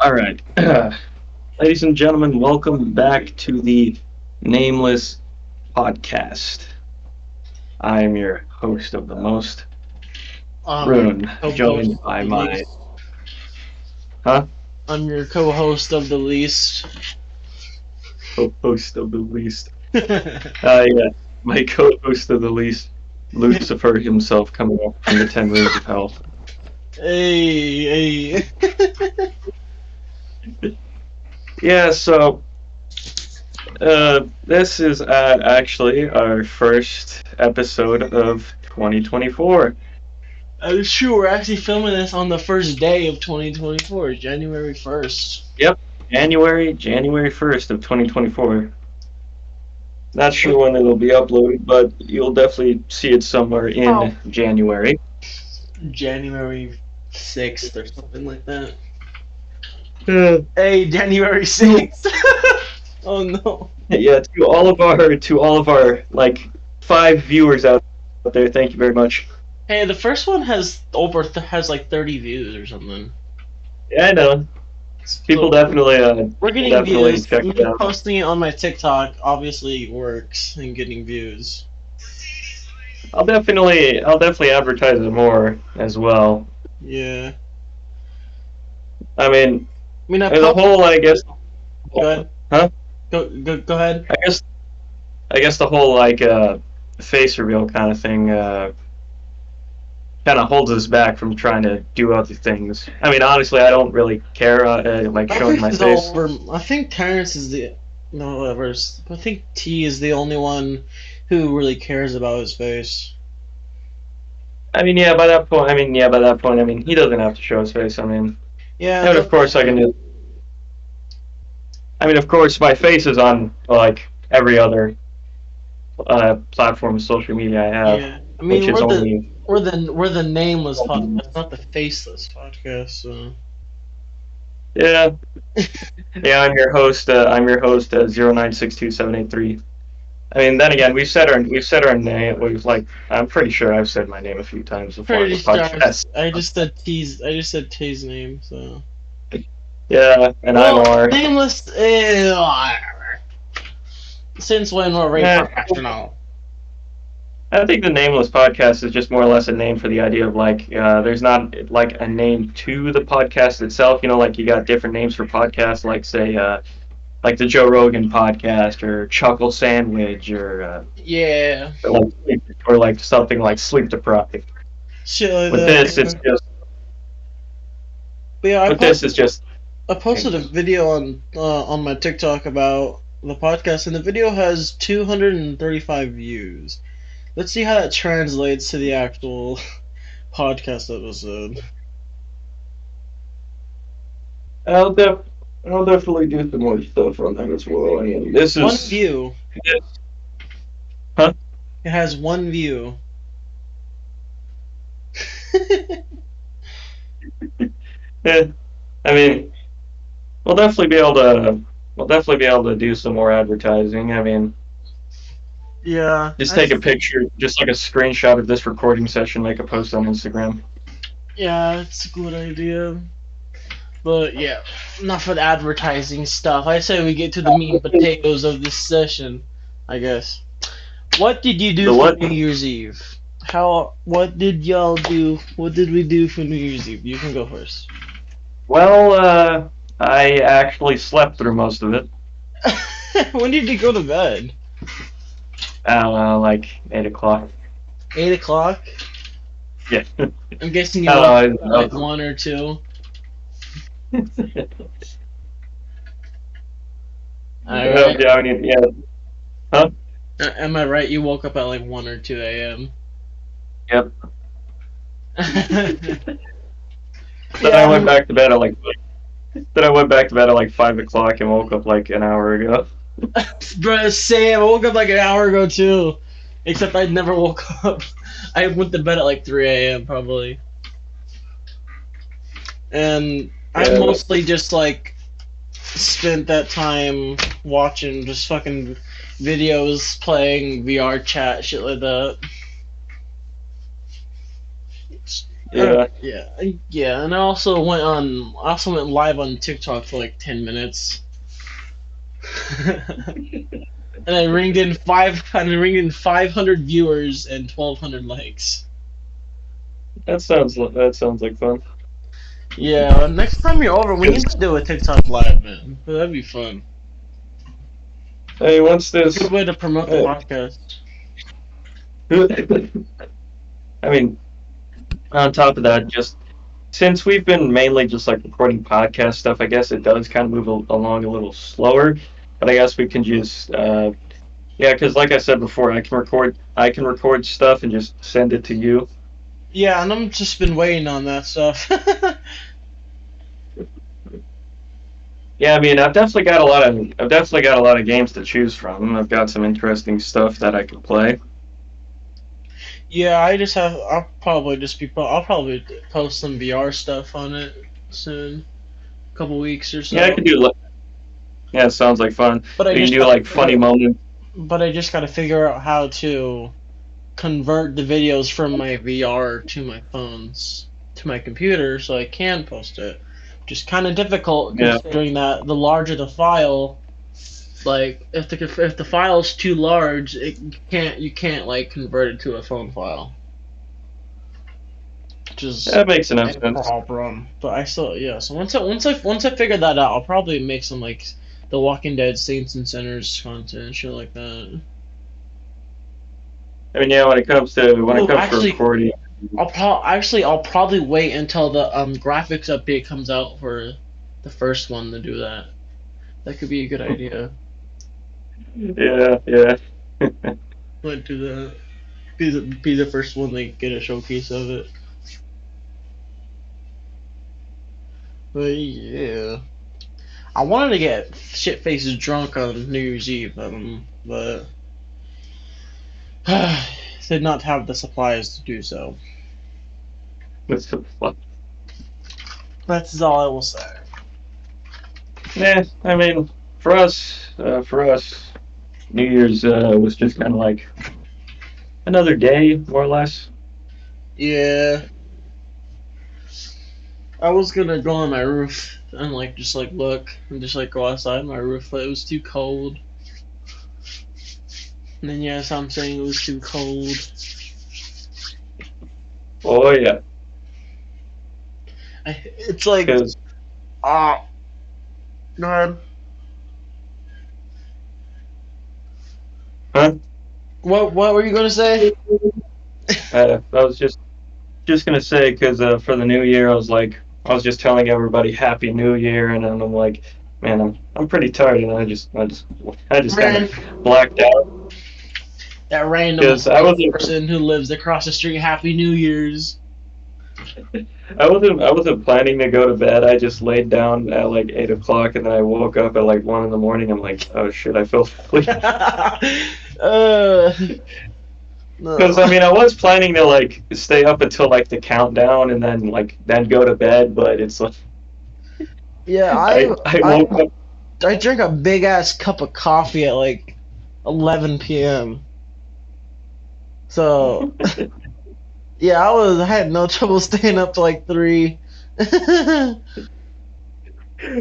All right. Ladies and gentlemen, welcome back to the Nameless podcast. I am your host of the most, Your Rune, co-host joined of by the my. least. Huh? I'm your co-host of the least. Co-host of the least. Yeah. My co-host of the least, Lucifer himself, coming up from the 10 rings of hell. Hey. Yeah, so this is actually our first episode of 2024. Sure, we're actually filming this on the first day of 2024, January 1st. Yep, January 1st of 2024. Not sure when it'll be uploaded, but you'll definitely see it somewhere Oh. in January. January 6th or something like that. Uh, Hey, January to- 6th. Oh no. yeah, to all of our like 5 viewers out there, thank you very much. Hey, the first one has like 30 views or something. Yeah, I know. So we're People getting definitely views. check it Me out. posting it on my TikTok obviously works and getting views. I'll definitely advertise it more as well. Yeah. I mean, I mean, I the post. whole, I guess, Go ahead. huh? Go ahead. I guess, I guess the whole face reveal kind of thing kind of holds us back from trying to do other things. I mean, honestly, I don't really care like I showing think my it's all face. over. I think Terrence is the no whatever. I think T is the only one who really cares about his face. I mean, yeah, by that point, he doesn't have to show his face. I mean, Yeah, and of course, I can do. I mean, of course, my face is on like every other platform of social media I have, yeah. I which mean, is only. we're the nameless podcast, not the faceless podcast. So. Yeah, yeah. I'm your host. 096278 I mean, then again, we've said our name. We've like, I'm pretty sure I've said my name a few times before on Pretty the sure podcast. I just said T's name. So. Yeah, and I'm Well, R. nameless. Since when were we Eh, professional? I think the nameless podcast is just more or less a name for the idea of like, there's not like a name to the podcast itself. You know, like you got different names for podcasts, like say, like the Joe Rogan podcast or Chuckle Sandwich Yeah. or like something like Sleep Deprived. Shit like With that. this, it's just But yeah, with this, it's just I posted a video on my TikTok about the podcast, and the video has 235 views. Let's see how that translates to the actual podcast episode. I'll def I'll definitely do some more stuff on that as well. I mean, this One is view. huh? It has one view. Yeah, I mean, we'll definitely be able to do some more advertising. I mean, Yeah. just take a picture, just like a screenshot of this recording session, make a post on Instagram. Yeah, it's a good idea. But yeah, enough for the advertising stuff. I say we get to the meat and potatoes of this session, I guess. What did you do The for what? New Year's Eve? What did y'all do? What did we do for New Year's Eve? You can go first. Well, I actually slept through most of it. When did you go to bed? Like 8 o'clock. 8 o'clock? Yeah. I'm guessing you I woke don't up at know. like 1 or 2. Alright. Yeah, I mean, yeah. Huh? Am I right? You woke up at like 1 or 2 a.m. Yep. Then I Yeah, went back to bed at like. Then I went back to bed at like 5 o'clock and woke up like an hour ago. bro, same. I woke up like an hour ago too. Except I never woke up. I went to bed at like 3 a.m. probably. And I Yeah. mostly just like spent that time watching just fucking videos, playing VR chat, shit like that. Yeah, Yeah, yeah, and I also went live on TikTok for like 10 minutes, and I ringed in 500 viewers and 1,200 likes. that sounds like fun. Yeah, next time you're over, we need Because to do a TikTok live, man. That'd be fun. hey, once Good this, way to promote the uh, podcast. I mean, on top of that, just since we've been mainly just like recording podcast stuff, I guess it does kind of move along a little slower. But I guess we can just, yeah, because like I said before, I can record stuff and just send it to you. Yeah, and I'm just been waiting on that stuff. Yeah, I mean, I've definitely got a lot of games to choose from. I've got some interesting stuff that I could play. Yeah, I'll probably post some VR stuff on it soon, couple weeks or Yeah, I so. could yeah, it sounds like fun. But I We can just do gotta like funny figure, moments. but I just gotta figure out how to convert the videos from my VR to my computer so I can post it. Which is kind of difficult Yeah, considering that the larger the file, like if the file is too large, you can't like convert it to a phone file, which is that makes enough a sense. problem. But I still yeah. So once I figure that out, I'll probably make some like the Walking Dead Saints and Sinners content, shit like that. I mean, yeah, when it Oh, comes to recording, I'll probably wait until the graphics update comes out for the first one to do that. That could be a good idea. yeah, yeah. Might do that. Be the first one to get a showcase of it. But yeah, I wanted to get shit faces drunk on New Year's Eve, but did not have the supplies to do so. What's the fuck? That's all I will say. Yeah, I mean, for us, New Year's was just kind of like another day, more or less. Yeah, I was gonna go on my roof and just look and just go outside my roof, but it was too cold. And then yes, I'm saying it was too cold. Oh yeah, It's like because ah, go ahead. huh? What were you gonna say? I was just gonna say because for the new year, I was just telling everybody Happy New Year, and then I'm like, man, I'm pretty tired, and I just kind of Ran blacked out that random because I homeless wasn't person who lives across the street. Happy New Year's. I wasn't planning to go to bed. I just laid down at like 8 o'clock, and then I woke up at like 1 in the morning. I'm like, oh shit, I fell asleep. uh, Because no. I mean, I was planning to like stay up until like the countdown, and then go to bed, but it's like Yeah, I I woke up. I drank a big ass cup of coffee at like 11 p.m. So yeah, I had no trouble staying up to like 3.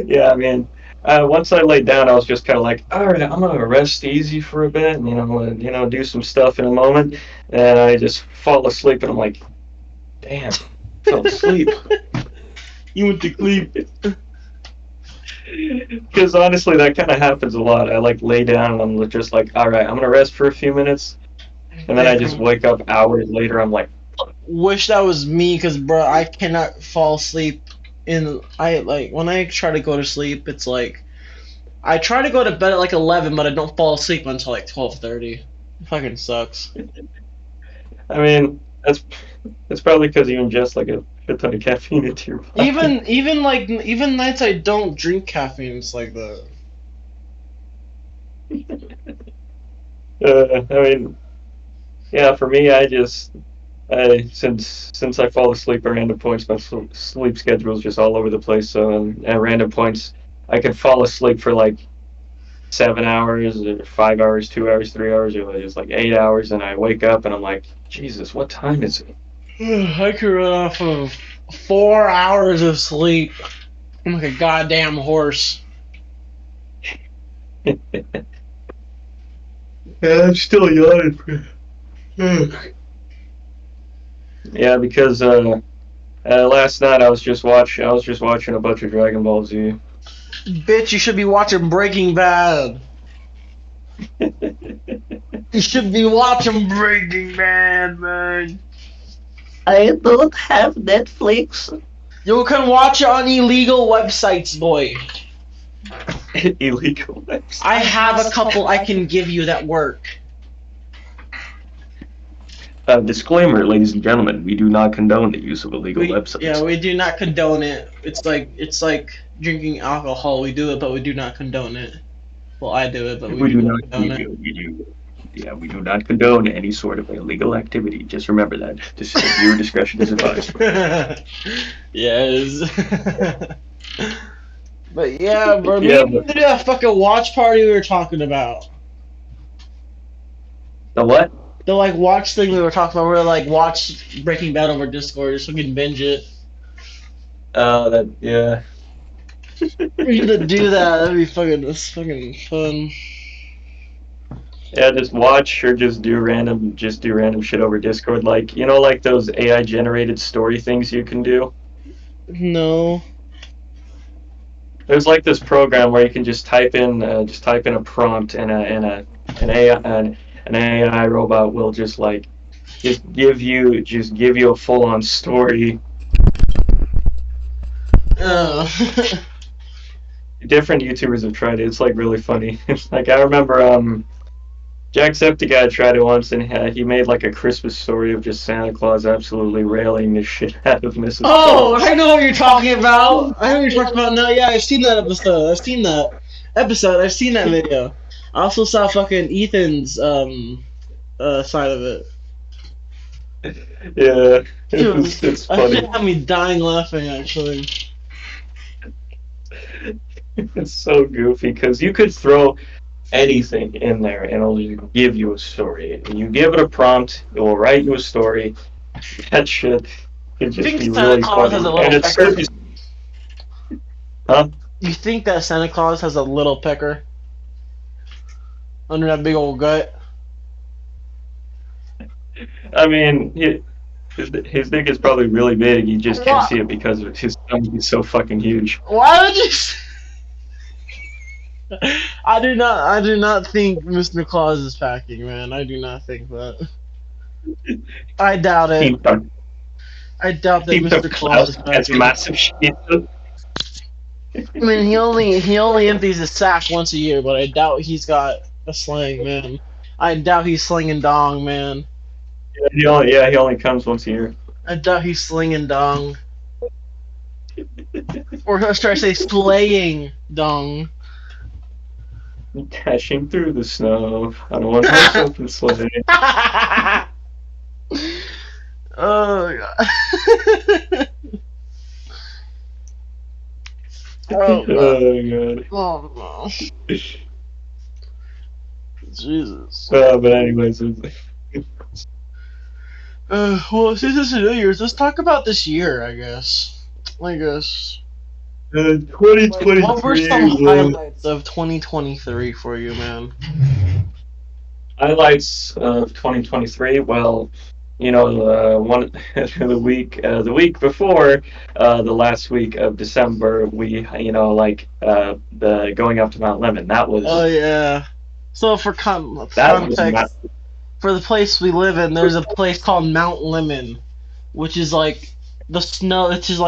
Yeah, I mean, once I laid down, I was just kind of like, all right, I'm gonna rest easy for a bit, and do some stuff in a moment, and I just fall asleep, and I'm like, damn, fell asleep. You went to sleep. Because honestly, that kind of happens a lot. I like lay down, and I'm just like, all right, I'm gonna rest for a few minutes, and then I just Damn. wake up hours later. I'm like, Wish that was me, cause bro, I cannot fall asleep. I like when I try to go to sleep, it's like I try to go to bed at like 11, but I don't fall asleep until like 12:30. It fucking sucks. I mean, that's probably because you ingest like a shit ton of caffeine into your body. Even nights I don't drink caffeine, it's like that. I mean, yeah, for me, since I fall asleep at random points, my sleep schedule is just all over the place. So at random points, I can fall asleep for like 7 hours, or 5 hours, 2 hours, 3 hours, or just like 8 hours, and I wake up and I'm like, Jesus, what time is it? I could run off of 4 hours of sleep. I'm like a goddamn horse. Yeah, I'm still yawning. Yeah, because last night I was just watching a bunch of Dragon Ball Z. Bitch, you should be watching Breaking Bad. You should be watching Breaking Bad, man. I don't have Netflix. You can watch it on illegal websites, boy. Illegal websites. I have a couple I can give you that work. Disclaimer, ladies and gentlemen, we do not condone the use of illegal websites. Yeah, we do not condone it. It's like drinking alcohol. We do it, but we do not condone it. Well, I do it, but we do not condone it. Yeah, we do not condone any sort of illegal activity. Just remember that. Just viewer discretion is advised. Yes. But yeah, bro, we Yeah, need to do that fucking watch party we were talking about. The what? The like watch thing we were talking about. We're like watch Breaking Bad over Discord just so we can binge it. Yeah. We should do that. That's fucking fun. Yeah, just watch or just do random shit over Discord. Like like those AI generated story things you can do. No. There's like this program where you can just type in a prompt and an AI robot will just give you a full on story. Uh, Different YouTubers have tried it. It's like really funny. Like I remember Jacksepticeye tried it once, and he made like a Christmas story of just Santa Claus absolutely railing the shit out of Mrs. oh, Claus. I know what you're talking about. I know what you're talking about now. Yeah, I've seen that episode. I've seen that video. I also saw fucking Ethan's side of it. Yeah, Dude, it's that funny. shit had me dying laughing actually. It's so goofy because you could throw anything in there and it'll just give you a story. And you give it a prompt, it will write you a story. That shit can just Think be Santa really Claus has funny. a little And it's pecker? huh? You think that Santa Claus has a little pecker under that big old gut? I mean, his dick is probably really big. You just can't see it because his stomach is so fucking huge. Why would you? I do not think Mr. Claus is packing, man. I do not think that. I doubt it. I doubt that Mr. Claus is Has packing. massive shit. I mean, he only empties his sack once a year, but I doubt he's got a sling, man. I doubt he's slinging dong, man. He only comes once a year. I doubt he's slinging dong. Or should I say slaying dong? Dashing through the snow on a one-horse open sleigh. Oh god. Oh god. Oh god. Oh no. Jesus. But anyways, Well, since it's New Year's, let's talk about this year, I guess. Like, 2023. what were some highlights of 2023 for you, man? Highlights of 2023. Well, one the week before the last week of December, we the going up to Mount Lemon. That was Oh yeah. So for that was context, not, for the place we live in, there's a place called Mount Lemon, which is like the snow. It's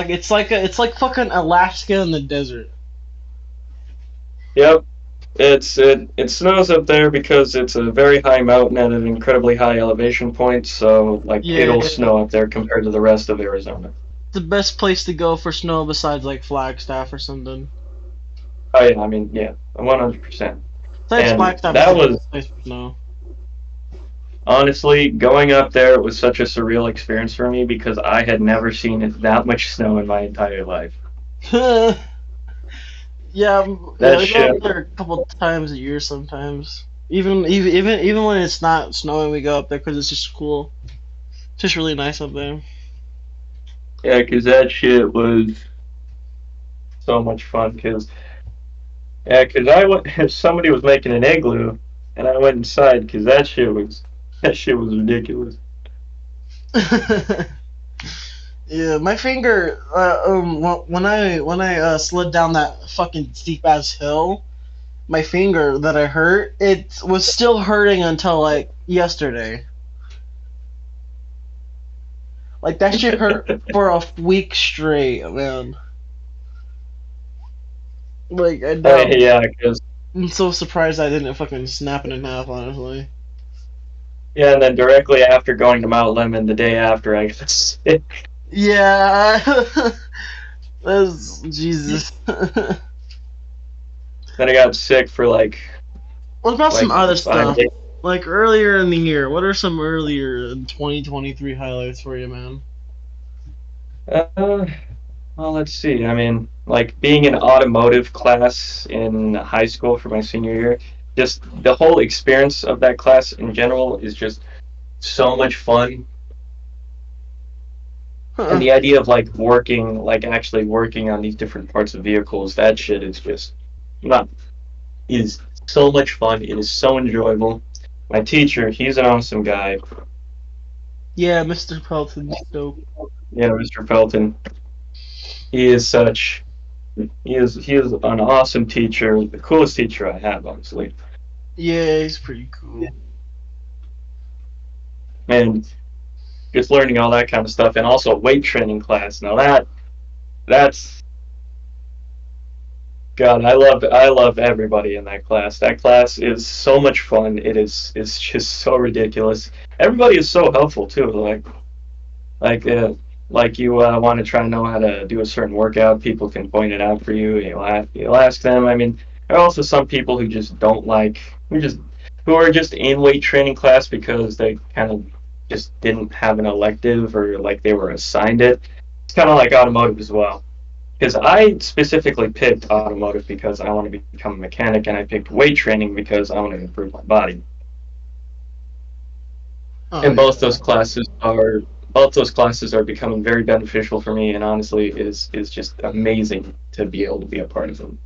like fucking Alaska in the desert. Yep. It snows up there because it's a very high mountain at an incredibly high elevation point, so Yeah. it'll snow up there compared to the rest of Arizona. The best place to go for snow besides like Flagstaff or something. Oh yeah, I mean 100%. Besides And Flagstaff, that is the was best place for snow. honestly going up there was such a surreal experience for me because I had never seen that much snow in my entire life. Yeah, That we go shit. up there a couple times a year sometimes. Even when it's not snowing, we go up there because it's just cool. It's just really nice up there. Yeah, because that shit was so much fun. Because I went, if somebody was making an igloo, and I went inside because that shit was ridiculous. Yeah, my finger. When I slid down that fucking steep ass hill, my finger that I hurt, it was still hurting until like yesterday. Like that shit hurt for a week straight, man. Like I doubt. Yeah, because I'm so surprised I didn't fucking snap it in half, honestly. yeah, and then directly after going to Mount Lemon, the day after, I got sick. Yeah, that's Jesus. Then I got sick for What about some like other 5 days. stuff? Like earlier in the year, what are some earlier in 2023 highlights for you, man? Uh, well, let's see. I mean, like being in automotive class in high school for my senior year, just the whole experience of that class in general is just so much fun. And Huh. the idea of like working, like actually working on these different parts of vehicles, that shit is just not is so much fun. It is so enjoyable. My teacher, he's an awesome guy. Yeah, Mr. Pelton's dope. Yeah, Mr. Felton. He is such he is an awesome teacher, the coolest teacher I have, honestly. Yeah, he's pretty cool. And just learning all that kind of stuff, and also weight training class. Now that's God, I love everybody in that class. That class is so much fun. It's just so ridiculous. Everybody is so helpful too. Like like you want to try to know how to do a certain workout, people can point it out for you. You'll ask them. I mean, there are also some people who just don't like who are just in weight training class because they kind of just didn't have an elective or like they were assigned it. It's kind of like automotive as well. Because I specifically picked automotive because I want to become a mechanic, and I picked weight training because I want to improve my body. Oh And yeah. both those classes are becoming very beneficial for me, and honestly, is just amazing to be able to be a part of them.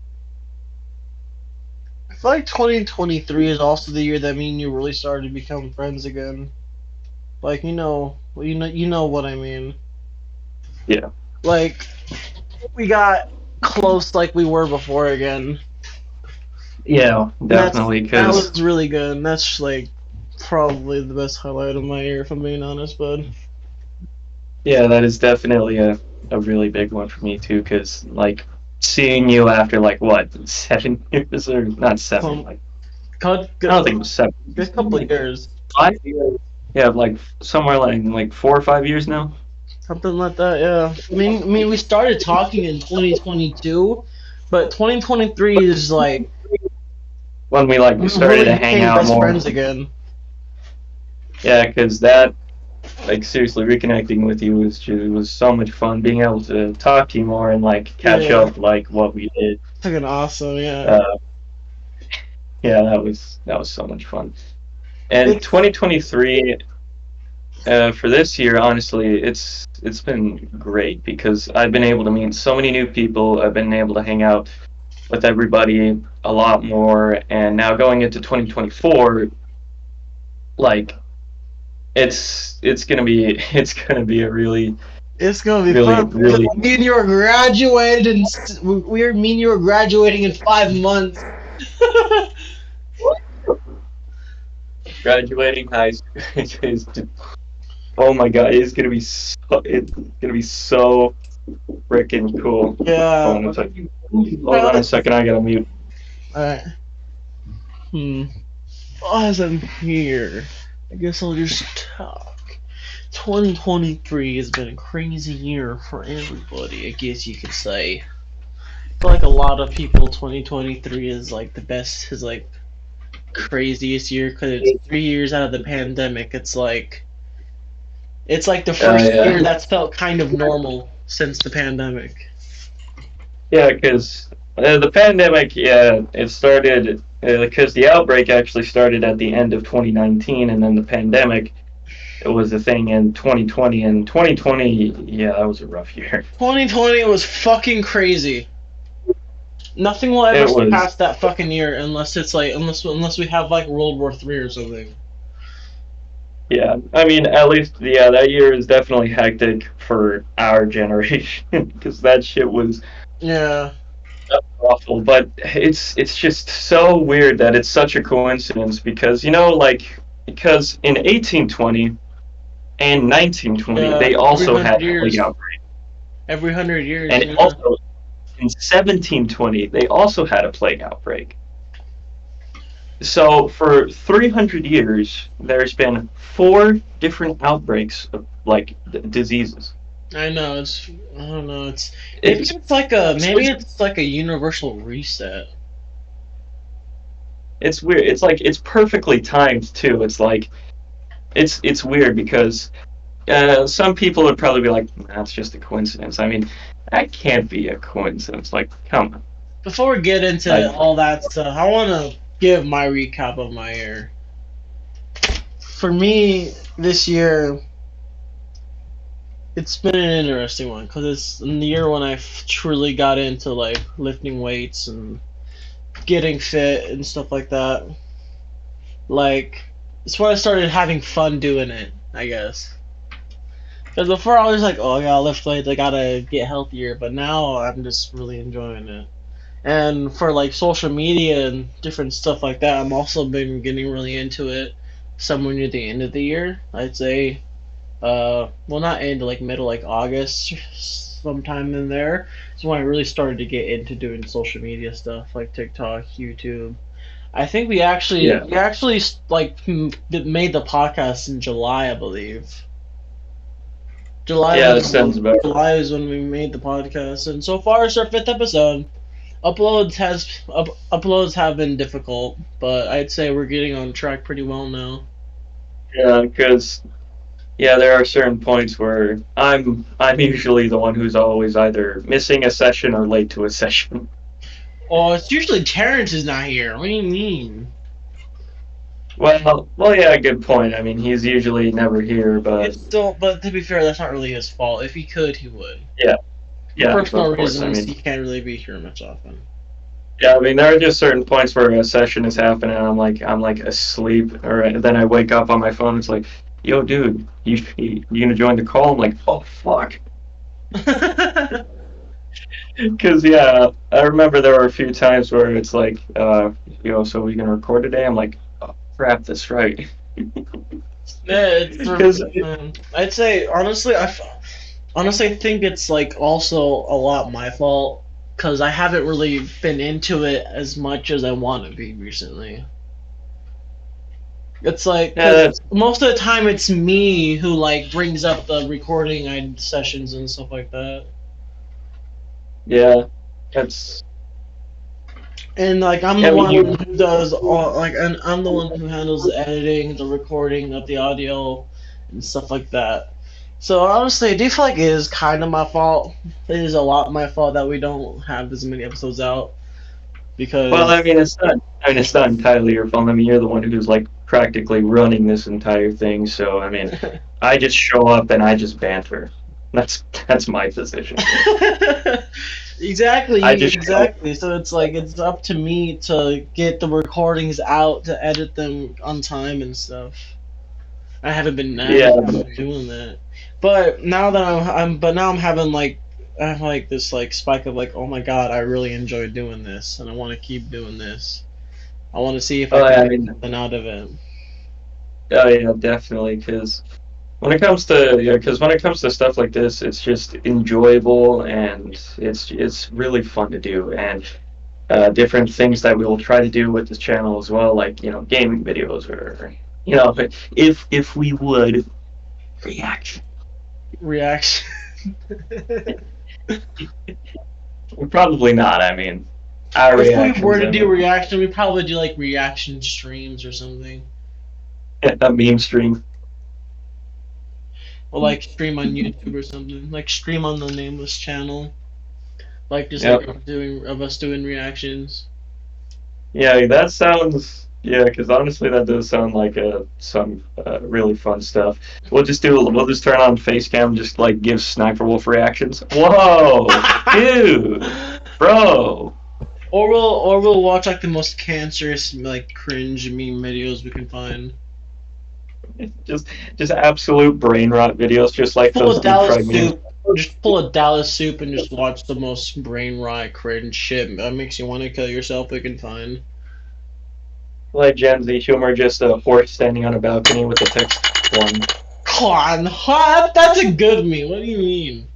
I feel like 2023 is also the year that me and you really started to become friends again. Like you know what I mean. Yeah, Like we got close like we were before again. yeah, And definitely. that Because was really good. And that's like probably the best highlight of my year, if I'm being honest, bud. yeah, that is definitely a really big one for me too. Because like seeing you after like what 7 years or not seven, Um, like I good, don't think it was seven, good couple of like years, 5 years. Yeah, like somewhere like 4 or 5 years now. something like that. Yeah. I mean, we started talking in 2022, but 2023 is like When we like we started really to hang became out best more. friends again. Yeah, because that like seriously reconnecting with you was so much fun. Being able to talk to you more and like catch Yeah, up like what we did. fucking awesome. Yeah. Uh, yeah, that was so much fun. And It's 2023 for this year, honestly, it's been great because I've been able to meet so many new people. I've been able to hang out with everybody a lot more, and now going into 2024, like it's gonna be it's gonna be a really It's gonna be really fun because really me and you are graduated and me and you are graduating in 5 months. graduating high school is oh my god, it's gonna be so freaking cool. Yeah. Hold on a Alright. second, I gotta mute. Alright. Hmm. As I'm here, I guess I'll just talk. 2023 has been a crazy year for everybody, I guess you could say. I feel like a lot of people, 2023 is like the best, is like craziest year because it's 3 years out of the pandemic. It's like the first Yeah, year that's felt kind of normal since the pandemic. yeah, because the pandemic, yeah, it started because the outbreak actually started at the end of 2019, and then the pandemic. it was a thing in 2020, and 2020, yeah, that was a rough year. 2020 was fucking crazy. Nothing will ever It was, surpass that fucking year unless it's like unless we have like World War III or something. yeah. I mean, at least, yeah, that year is definitely hectic for our generation because that shit was Yeah. awful. But it's just so weird that it's such a coincidence because because in 1820 and 1920 Yeah. they Every also had hundred a plague years. outbreak, Every 100 years. and Yeah. also in 1720 they also had a plague outbreak. So for 300 years, there's been four different outbreaks of diseases. I know. I don't know. It's maybe it's like a universal reset. it's weird. It's like it's perfectly timed too. It's like it's weird because some people would probably be like, "That's just a coincidence." I mean, that can't be a coincidence. Like, come on. Before we get Like, into all that stuff, I want to give my recap of my year. For me, this year, it's been an interesting one because it's in the year when I truly got into like lifting weights and getting fit and stuff like that. Like, it's when I started having fun doing it, I guess. Because before I was like, oh, I gotta lift weights, I gotta get healthier, but now I'm just really enjoying it. And for like social media and different stuff like that, I'm also been getting really into it somewhere near the end of the year. I'd say, well, not end, like middle, like August, sometime in there. Is when I really started to get into doing social media stuff like TikTok, YouTube. I think yeah, we actually like made the podcast in July, I believe. yeah, that sounds about right. July is when we made the podcast, and so far it's our fifth episode. Uploads have been difficult, but I'd say we're getting on track pretty well now. Yeah, because yeah, there are certain points where I'm usually the one who's always either missing a session or late to a session. Oh, it's usually Terrence is not here. What do you mean? Well, yeah, good point. I mean, he's usually never here, but It's still, but to be fair, that's not really his fault. If he could, he would. yeah, For yeah, personal of course. I reasons, mean, he can't really be here much often. yeah, I mean, there are just certain points where a session is happening, and I'm like asleep, or then I wake up on my phone. It's like, yo, dude, you gonna join the call? I'm like, oh fuck, because yeah, I remember there were a few times where it's like, so we gonna record today? I'm like, oh, crap, that's right. Yeah, Because I'd say honestly think it's like also a lot my fault because I haven't really been into it as much as I want to be recently. It's like yeah, because that's most of the time it's me who like brings up the recording sessions and stuff like that, yeah, that's and like I'm yeah. the I mean, one you who does all like and I'm the one who handles the editing, the recording of the audio, and stuff like that. So honestly, I do feel like it is kind of my fault. It is a lot my fault that we don't have as many episodes out well, I because mean, it's not. I mean, it's not entirely your fault. I mean, you're the one who's like practically running this entire thing. So, I mean, I just show up and I just banter. That's my position here. I just show up. exactly. So it's like it's up to me to get the recordings out, to edit them on time and stuff. I Yeah, haven't been doing that. But now that but now I'm having like I have like this like spike of like, oh my god, I really enjoy doing this, and I want to keep doing this. I want to see if I well, can I make mean, something out of it. oh yeah, definitely. Because when it comes to stuff like this, it's just enjoyable and it's really fun to do. And different things that we will try to do with this channel as well, like gaming videos or if we would react. Reaction. Probably not. I mean, our If we were reactions. to I do mean, reaction, we'd probably do like reaction streams or something, a meme stream. or like stream on YouTube or something, like stream on the nameless channel, like just like Yep. doing of us doing reactions. Yeah, that sounds. Yeah, because honestly, that does sound like some really fun stuff. We'll just turn on Facecam, just like give Sniper Wolf reactions. Whoa, dude, bro, Or we'll watch like the most cancerous like cringe meme videos we can find. just just absolute brain rot videos, just like Pull those a deep Dallas fried memes. soup. Just pull a Dallas soup and just watch the most brain rot cringe shit that makes you want to kill yourself we can find. Like Gen Z humor, just a horse standing on a balcony with the text "one." Con, hot. That's a good meme. What do you mean?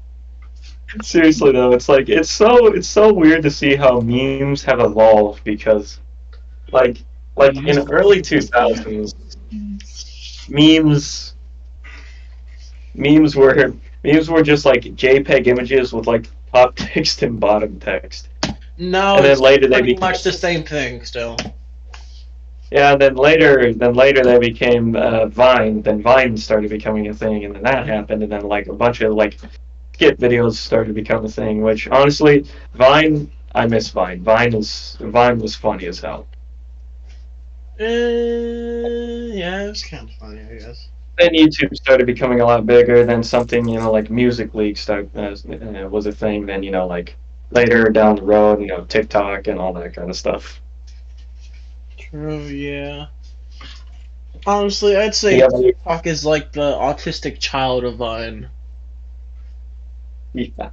Seriously though, it's like it's so weird to see how memes have evolved because like in early 2000s memes memes were memes were just like JPEG images with like top text and bottom text. No, And then it's later they pretty became much the same thing still. yeah, and then later they became Vine. Then Vine started becoming a thing, and then that happened, and then like a bunch of like skit videos started to become a thing. Which honestly, Vine, I miss Vine. Vine was funny as hell. Yeah, it's kind of funny, I guess. Then YouTube started becoming a lot bigger. Then something like Music League was a thing. Then like later down the road, TikTok and all that kind of stuff. True, yeah. Honestly, I'd say Yeah, TikTok is like the autistic child of Vine. yeah.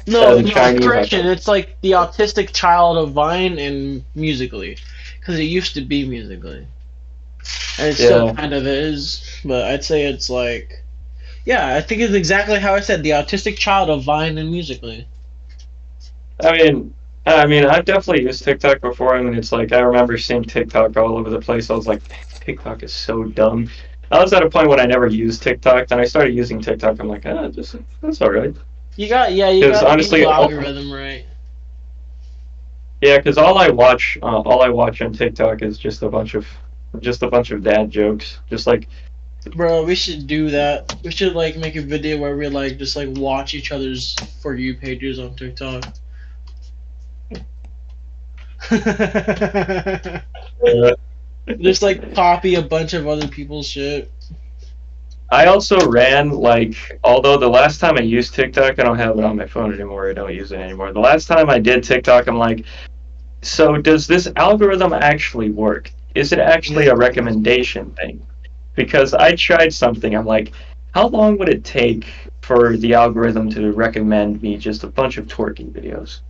No, The no, Chinese correction. It's like the autistic child of Vine and Musically, because it used to be Musically, and it still yeah. kind of is. But I'd say it's like, yeah, I think it's exactly how I said, the autistic child of Vine and Musically. I mean, I've definitely used TikTok before, and it's like I remember seeing TikTok all over the place. I was like, TikTok is so dumb. I was at a point when I never used TikTok, then I started using TikTok. I'm like, that's all right. You Because got the honestly, new algorithm right, yeah, because all I watch on TikTok is just a bunch of dad jokes. Just like, bro. We should do that. We should like make a video where we like just like watch each other's for you pages on TikTok. uh, Just like copy a bunch of other people's shit. I also ran like, although the last time I used TikTok, I don't have it on my phone anymore. I don't use it anymore. The last time I did TikTok, I'm like, so does this algorithm actually work? Is it actually a recommendation thing? Because I tried something. I'm like, how long would it take for the algorithm to recommend me just a bunch of twerking videos?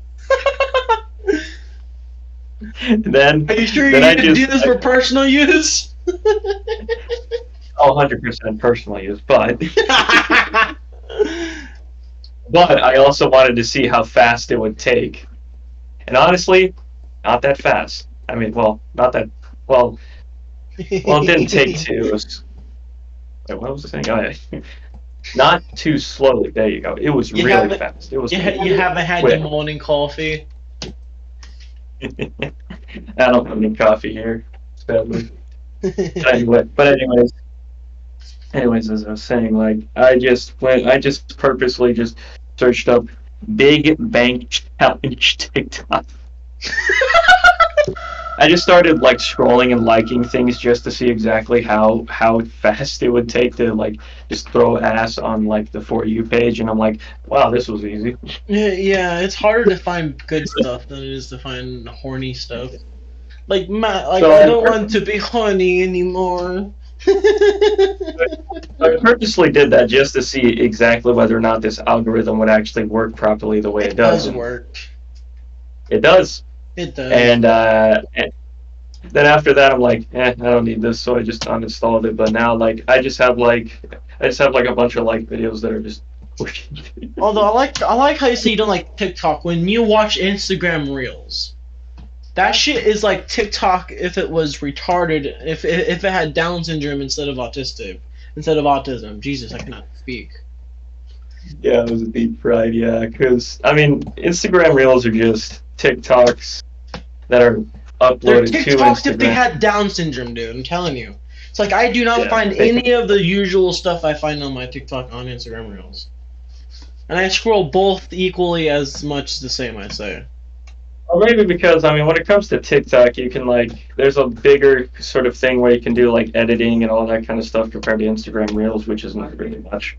then Are you sure then you didn't do this for personal use? 100% personal use, but but I also wanted to see how fast it would take. And honestly, not that fast. I mean, well, not that well. Well, it didn't take two. It was, wait, what was the thing? Oh, yeah. Not too slowly. There you go. It was you really haven't fast. It was you haven't had your quick. morning coffee. I don't have any coffee here, sadly. But anyways, as I was saying, like I just purposely just searched up Big Bang Challenge TikTok. I just started like scrolling and liking things just to see exactly how fast it would take to like just throw ass on like the For You page, and I'm like, wow, this was easy. Yeah, it's harder to find good stuff than it is to find horny stuff. Like Matt, like So I don't want to be horny anymore. I purposely did that just to see exactly whether or not this algorithm would actually work properly the way it It does, does and work. it does. It does. And then after that, I'm like, I don't need this, so I just uninstalled it. But now, like, I just have like a bunch of like videos that are just. Although I like how you say you don't like TikTok when you watch Instagram Reels. That shit is like TikTok if it was retarded, if it had Down syndrome instead of autism. Jesus, I cannot speak. Yeah, it was a deep fried. Yeah, because I mean, Instagram Reels are just TikToks that are They're uploaded to TikToks if they Instagram. had Down syndrome, dude. I'm telling you. It's like I do not Yeah, find any of the usual stuff I find on my TikTok on Instagram Reels. And I scroll both equally as much the same, I'd say. Or maybe because I mean, when it comes to TikTok, you can like, there's a bigger sort of thing where you can do like editing and all that kind of stuff compared to Instagram Reels, which isn't really much.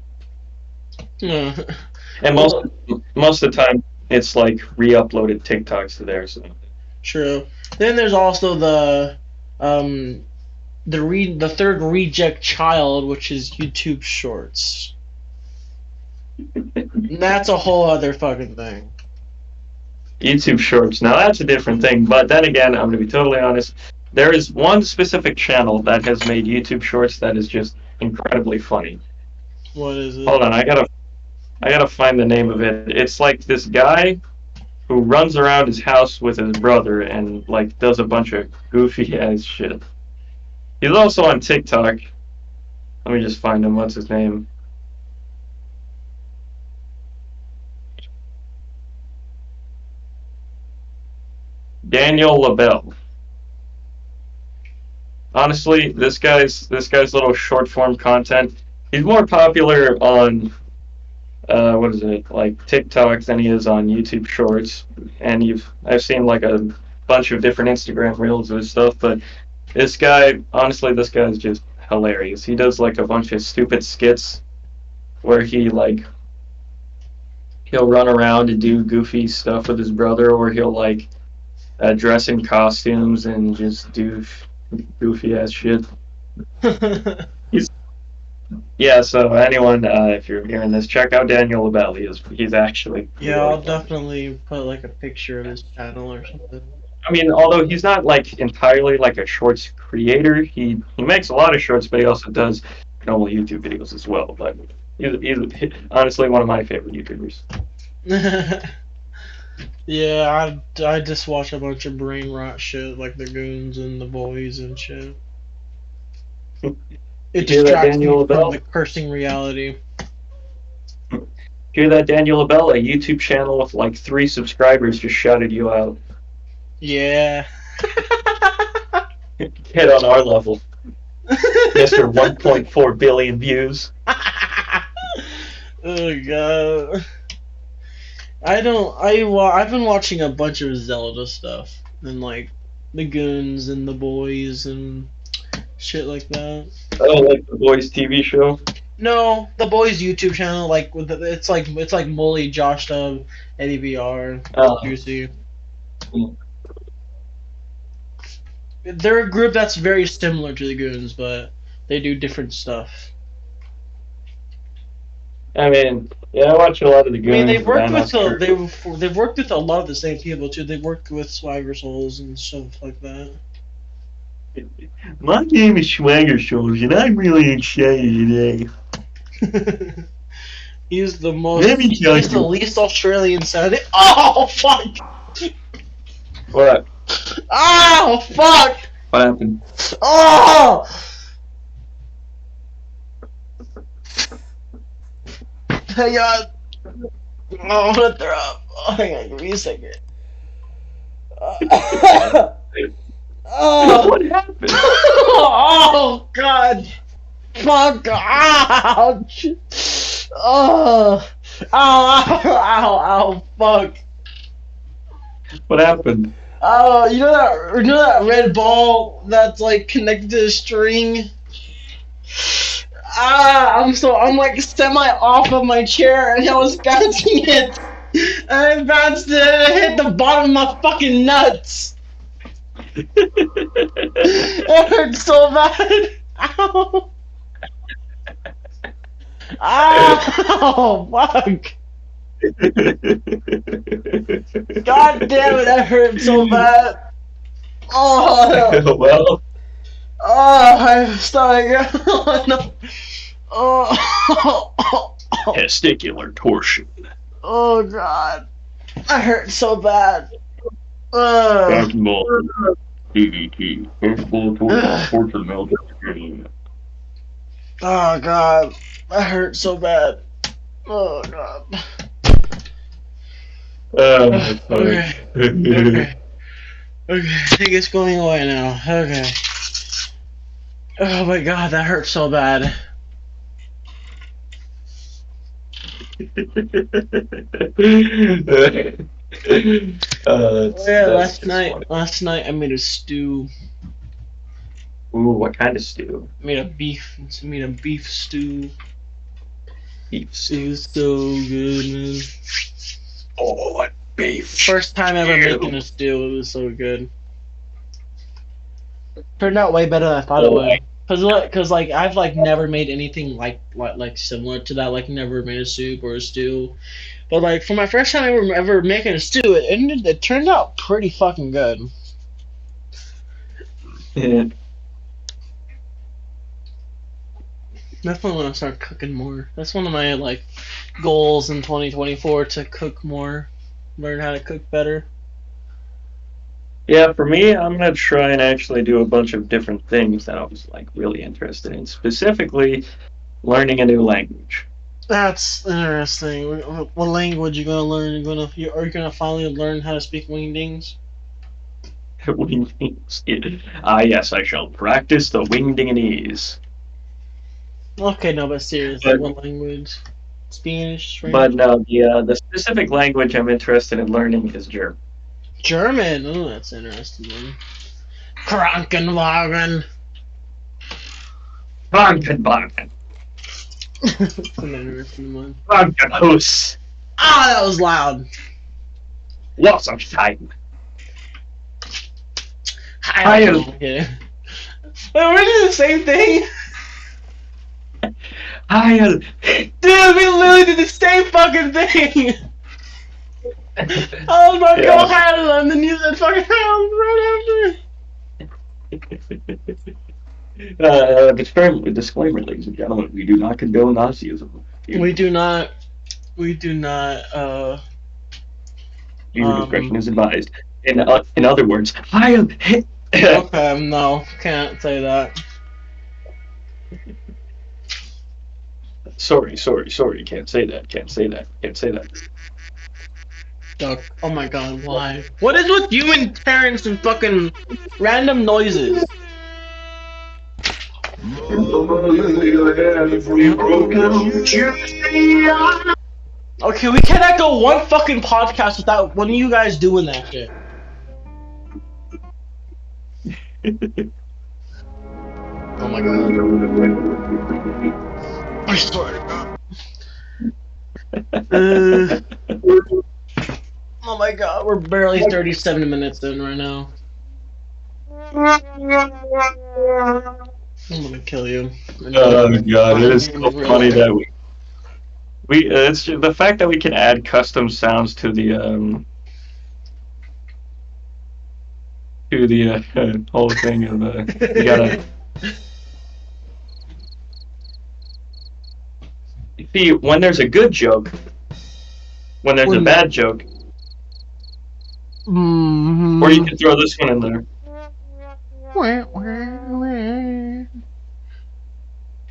Uh, And well, most of the time, it's like re-uploaded TikToks to there. So true. Then there's also um the third reject child, which is YouTube Shorts. And that's a whole other fucking thing. YouTube Shorts, now that's a different thing. But then again, I'm gonna be totally honest. There is one specific channel that has made YouTube Shorts that is just incredibly funny. What is Hold it? on, I gotta find the name of it. It's like this guy who runs around his house with his brother and like does a bunch of goofy ass shit. He's also on TikTok. Let me just find him. What's his name? Daniel LaBelle. Honestly, this guy's little short form content. He's more popular on what is it, like TikTok than he is on YouTube Shorts. And I've seen like a bunch of different Instagram reels and stuff. But this guy, honestly, this guy's just hilarious. He does like a bunch of stupid skits where he'll run around and do goofy stuff with his brother, or he'll like dress in costumes and just do goofy ass shit. He's Yeah. So anyone, if you're hearing this, check out Daniel LaBelle. He's actually Yeah, really I'll funny. definitely put like a picture of his channel or something. I mean, although he's not like entirely like a shorts creator, he makes a lot of shorts, but he also does normal YouTube videos as well. But he's honestly one of my favorite YouTubers. Yeah, I just watch a bunch of brain rot shit like the goons and the boys and shit. You It hear that, distracts me Daniel from LaBelle? the cursing reality. Hear that, Daniel LaBelle? A YouTube channel with like 3 subscribers just shouted you out. Yeah. Get on our level, Mister 1.4 billion views. Oh god. I don't. I've been watching a bunch of Zelda stuff and like the goons and the boys and shit like that. Oh, like the boys' TV show. No, the boys' YouTube channel, like with it's like Mully, Josh Dub, Eddie VR, Uh, Juicy. They're a group that's very similar to the Goons, but they do different stuff. I mean, yeah, I watch a lot of the I mean, Goons, the Bandma's crew. they've worked with a lot of the same people too. They've worked with Swagger Souls and stuff like that. My name is Swagger Souls, and I'm really excited today. Let me tell He's the you. least Australian sounding. Oh fuck! What? Oh fuck! What happened? Oh! Hang on. Oh, I'm gonna throw up. Oh, hang on, give me a second. Oh! What happened? Oh god! Fuck! Ouch! Oh! Ow! Ow! Ow! Ow! Fuck! What happened? Oh, you know that red ball that's like connected to the string? I'm like semi off of my chair and I was bouncing it. And I bounced it and I hit the bottom of my fucking nuts. It hurt so bad. Ow. Ow, fuck. God damn it, that hurt so bad. Oh, Well, oh, my stomach. Oh, no. Oh, testicular torsion. oh, God. That hurt so bad. Back Ugh. more. TVT. Testicular torsion melted. Oh, God. That hurt so bad. Oh, God. Oh, fuck. Okay. Okay. Okay. I think it's going away now. Okay. Oh, my God. That hurt so bad. Oh yeah, That's just funny. last night I made a stew. Ooh, what kind of stew? I made a beef stew. Beef It stew. was so good, man. Oh, what beef First time ever making stew. a stew. It was so good. Turned out way better than I thought it Oh, would. Cause like I've like never made anything like similar to that. Like never made a soup or a stew. But like for my first time ever making a stew, it turned out pretty fucking good. I Definitely want to start cooking more. That's one of my like goals in 2024 to cook more, learn how to cook better. Yeah, for me, I'm gonna try and actually do a bunch of different things that I was like really interested in. Specifically, learning a new language. That's interesting. What language you gonna learn? Are you gonna finally learn how to speak Wingdings? Wingdings. Ah, yes, I shall practice the wingdinganese. Okay, no, but seriously, But what language? Spanish, but French, no, the specific language I'm interested in learning is German. German. Oh, that's interesting. One. Krankenwagen. Krankenwagen, That's an interesting one. Krankenhaus, Ah, that was loud. Wasserstein, I don't Heil, know. Okay. Wait, we're doing the same thing. Heil. Dude, we literally did the same fucking thing! I was about to go Yeah. Hell, and then you said fucking Hell right Disclaimer, ladies and gentlemen, we do not condone Nazism. after. We do not, Viewer discretion um, is advised. In other words, Heil. okay, no, can't say that. Sorry. Can't say that. Can't say that. Can't say that. Duck. Oh my god, why? What is with you and Terrence and fucking random noises? Okay, we cannot go one fucking podcast without one of you guys doing that shit. Oh my god. I swear to god. Oh my god, we're barely 37 minutes in right now. I'm gonna kill you. And Oh god, it find is you so in real funny life. that we it's the fact that we can add custom sounds to the whole thing of you gotta see when there's a good joke, when there's a When the bad joke, or you mm-hmm. can throw this one in there.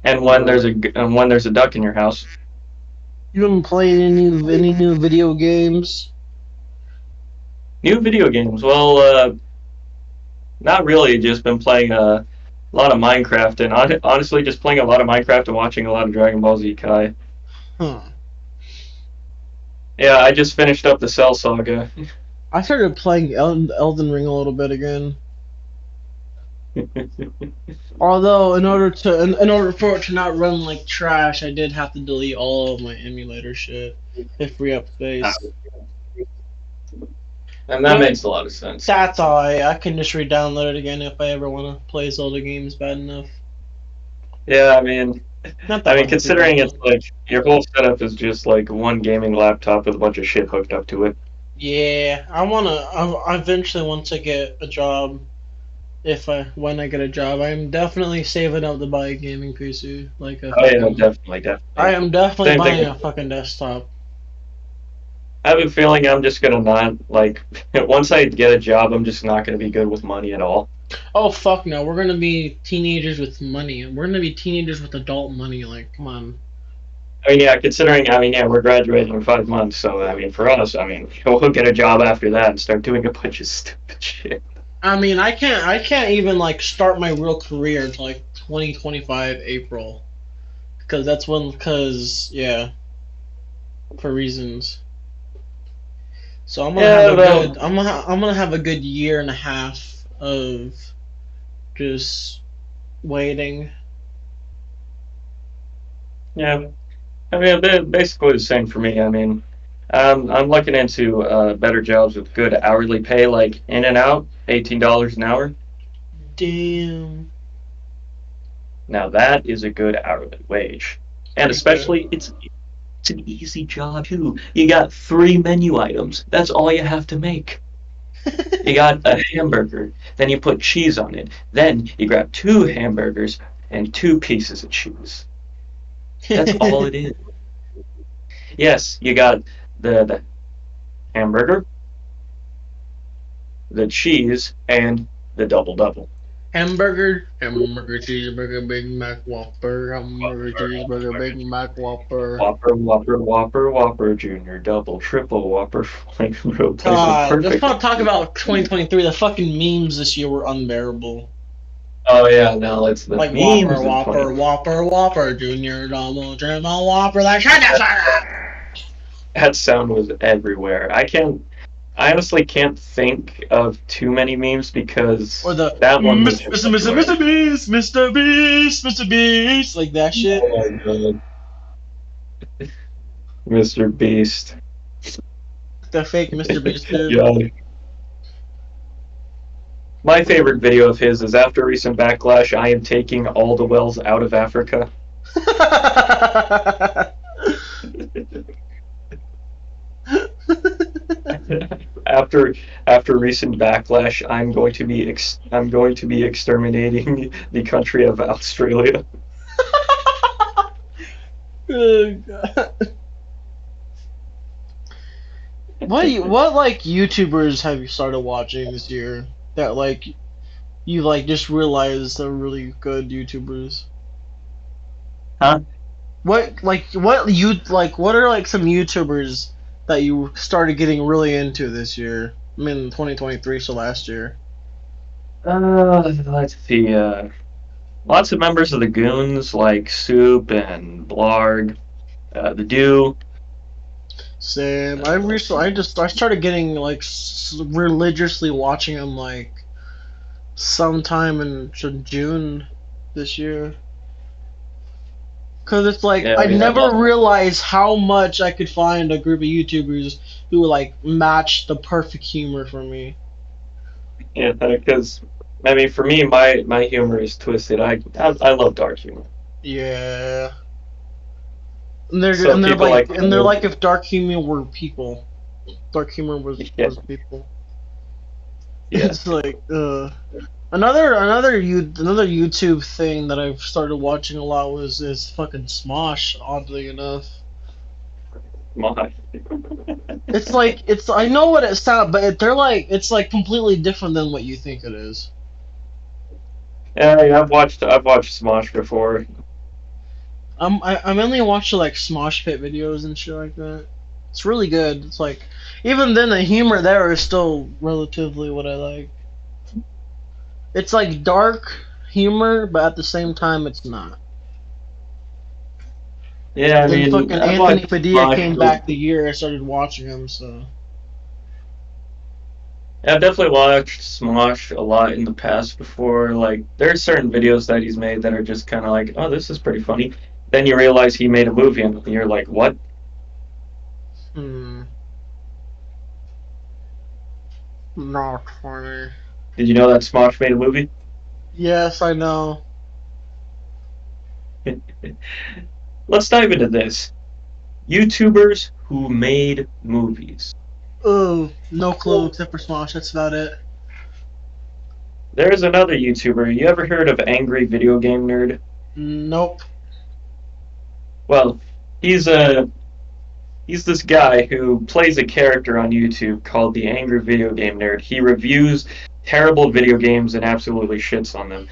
And when there's a duck in your house. You been playing any new video games? New video games. Well, not really. Just been playing a lot of Minecraft, and honestly, just playing a lot of Minecraft and watching a lot of Dragon Ball Z Kai. Huh. Yeah, I just finished up the Cell Saga. I started playing Elden Ring a little bit again. Although, in order for it to not run like trash, I did have to delete all of my emulator shit to free up space. And that But makes a lot of sense. that's alright. I can just re-download it again if I ever want to play Zelda games bad enough. Yeah, I mean, Not that much considering it's like your whole setup is just like one gaming laptop with a bunch of shit hooked up to it. Yeah, I eventually want to get a job. When I get a job, I'm definitely saving up to buy a gaming PC. Oh yeah, definitely, I definitely. am definitely Same buying thing. a fucking desktop. I have a feeling I'm just gonna not like once I get a job, I'm just not gonna be good with money at all. Oh fuck no, we're gonna be teenagers with money. We're gonna be teenagers with adult money. Like, come on. I mean, yeah, considering, I mean, yeah, we're graduating in 5 months, so I mean, for us, I mean, we'll get a job after that and start doing a bunch of stupid shit. I mean, I can't even like start my real career until like 2025 April, because yeah, for reasons. So I'm gonna have Yeah, a good. well, I'm gonna have a good year and a half of just waiting. yeah. I mean, they're basically the same for me. I mean, I'm looking into better jobs with good hourly pay, like In and Out, $18 an hour. Damn. Now that is a good hourly wage, and Yeah. especially it's an easy job too. You got three menu items. That's all you have to make. You got a hamburger, then you put cheese on it. Then you grab two hamburgers and two pieces of cheese. That's all it is. Yes, you got the hamburger, the cheese, and the double double. hamburger, cheeseburger, Big Mac, Whopper, hamburger, cheeseburger, Big Mac, Whopper. Whopper, Whopper, Whopper, Whopper, Junior, Double, Triple, Whopper, Flaming Replacement, God, let's Perfect. not talk about 2023. The fucking memes this year were unbearable. Oh yeah, now it's the Like Whopper, memes of 20. Whopper, Whopper, Whopper, Junior, Double, Triple, Whopper. Like shut the fuck up. That sound was everywhere. I honestly can't think of too many memes Or because the that one was just everywhere. Mr. Beast, Mr. Beast, Mr. Beast, like that shit. Oh my god, Mr. Beast. The fake Mr. Beast dude. Yeah. My favorite video of his is after recent backlash. I am taking all the wells out of Africa. after after recent backlash, I'm going to be exterminating the country of Australia. Oh, God. What like YouTubers have you started watching this year that like you like just realized are really good YouTubers? Huh? What are like some YouTubers that you started getting really into this year? I mean 2023, so last year. Let's see. Lots of members of the Goons like Soup and Blarg, the Do. Same. Let's see. I started getting like religiously watching them like sometime in June this year. Cause it's like Yeah, I yeah, never realized how much I could find a group of YouTubers who like match the perfect humor for me. yeah. Because I mean, for me, my humor is twisted. I love dark humor. Yeah. So people like And they're like if dark humor were people. Dark humor yeah, was people. yeah. It's like another YouTube thing that I've started watching a lot was is fucking Smosh, oddly enough. My. It's I know what it sounds, but they're like it's like completely different than what you think it is. Yeah, I've watched Smosh before. I mainly watch like Smosh Pit videos and shit like that. It's really good. It's like even then the humor there is still relatively what I like. It's like dark humor, but at the same time it's not. Yeah, I Then mean, fucking I've Anthony watched Padilla Smosh. came back the year I started watching him, so I've definitely watched Smosh a lot in the past before. Like, there are certain videos that he's made that are just kind of like, oh, this is pretty funny. Then you realize he made a movie, and you're like, what? hmm, not funny. Did you know that Smosh made a movie? Yes, I know. Let's dive into this. YouTubers who made movies. Oh, no clue except for Smosh. That's about it. There's another YouTuber. You ever heard of Angry Video Game Nerd? Nope. Well, he's a he's this guy who plays a character on YouTube called the Angry Video Game Nerd. He reviews terrible video games and absolutely shits on them.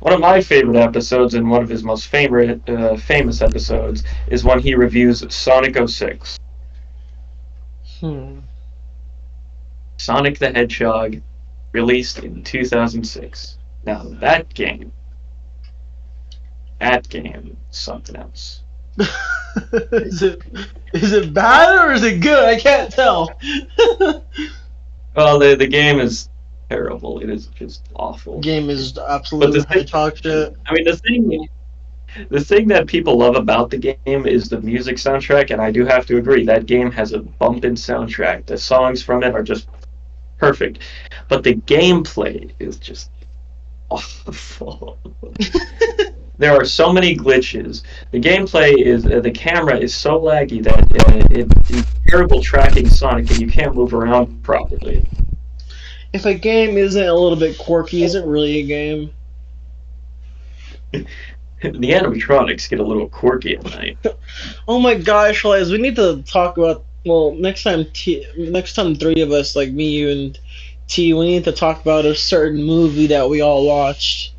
One of my favorite episodes and one of his most famous episodes is when he reviews Sonic 06. Hmm. Sonic the Hedgehog, released in 2006. Now that game, something else. is it is it bad or is it good? I can't tell. Well, the game is terrible. It is just awful. Game is But the absolute thing, hedgehog shit. I mean, the thing that people love about the game is the music soundtrack, and I do have to agree that game has a bumpin' soundtrack. The songs from it are just perfect, but the gameplay is just awful. There are so many glitches. The gameplay is the camera is so laggy that it's terrible tracking Sonic, and you can't move around properly. If a game isn't a little bit quirky, is it really a game? The animatronics get a little quirky at night. Oh my gosh, Liz, we need to talk about. Well, next time three of us, like me, you, and T, we need to talk about a certain movie that we all watched.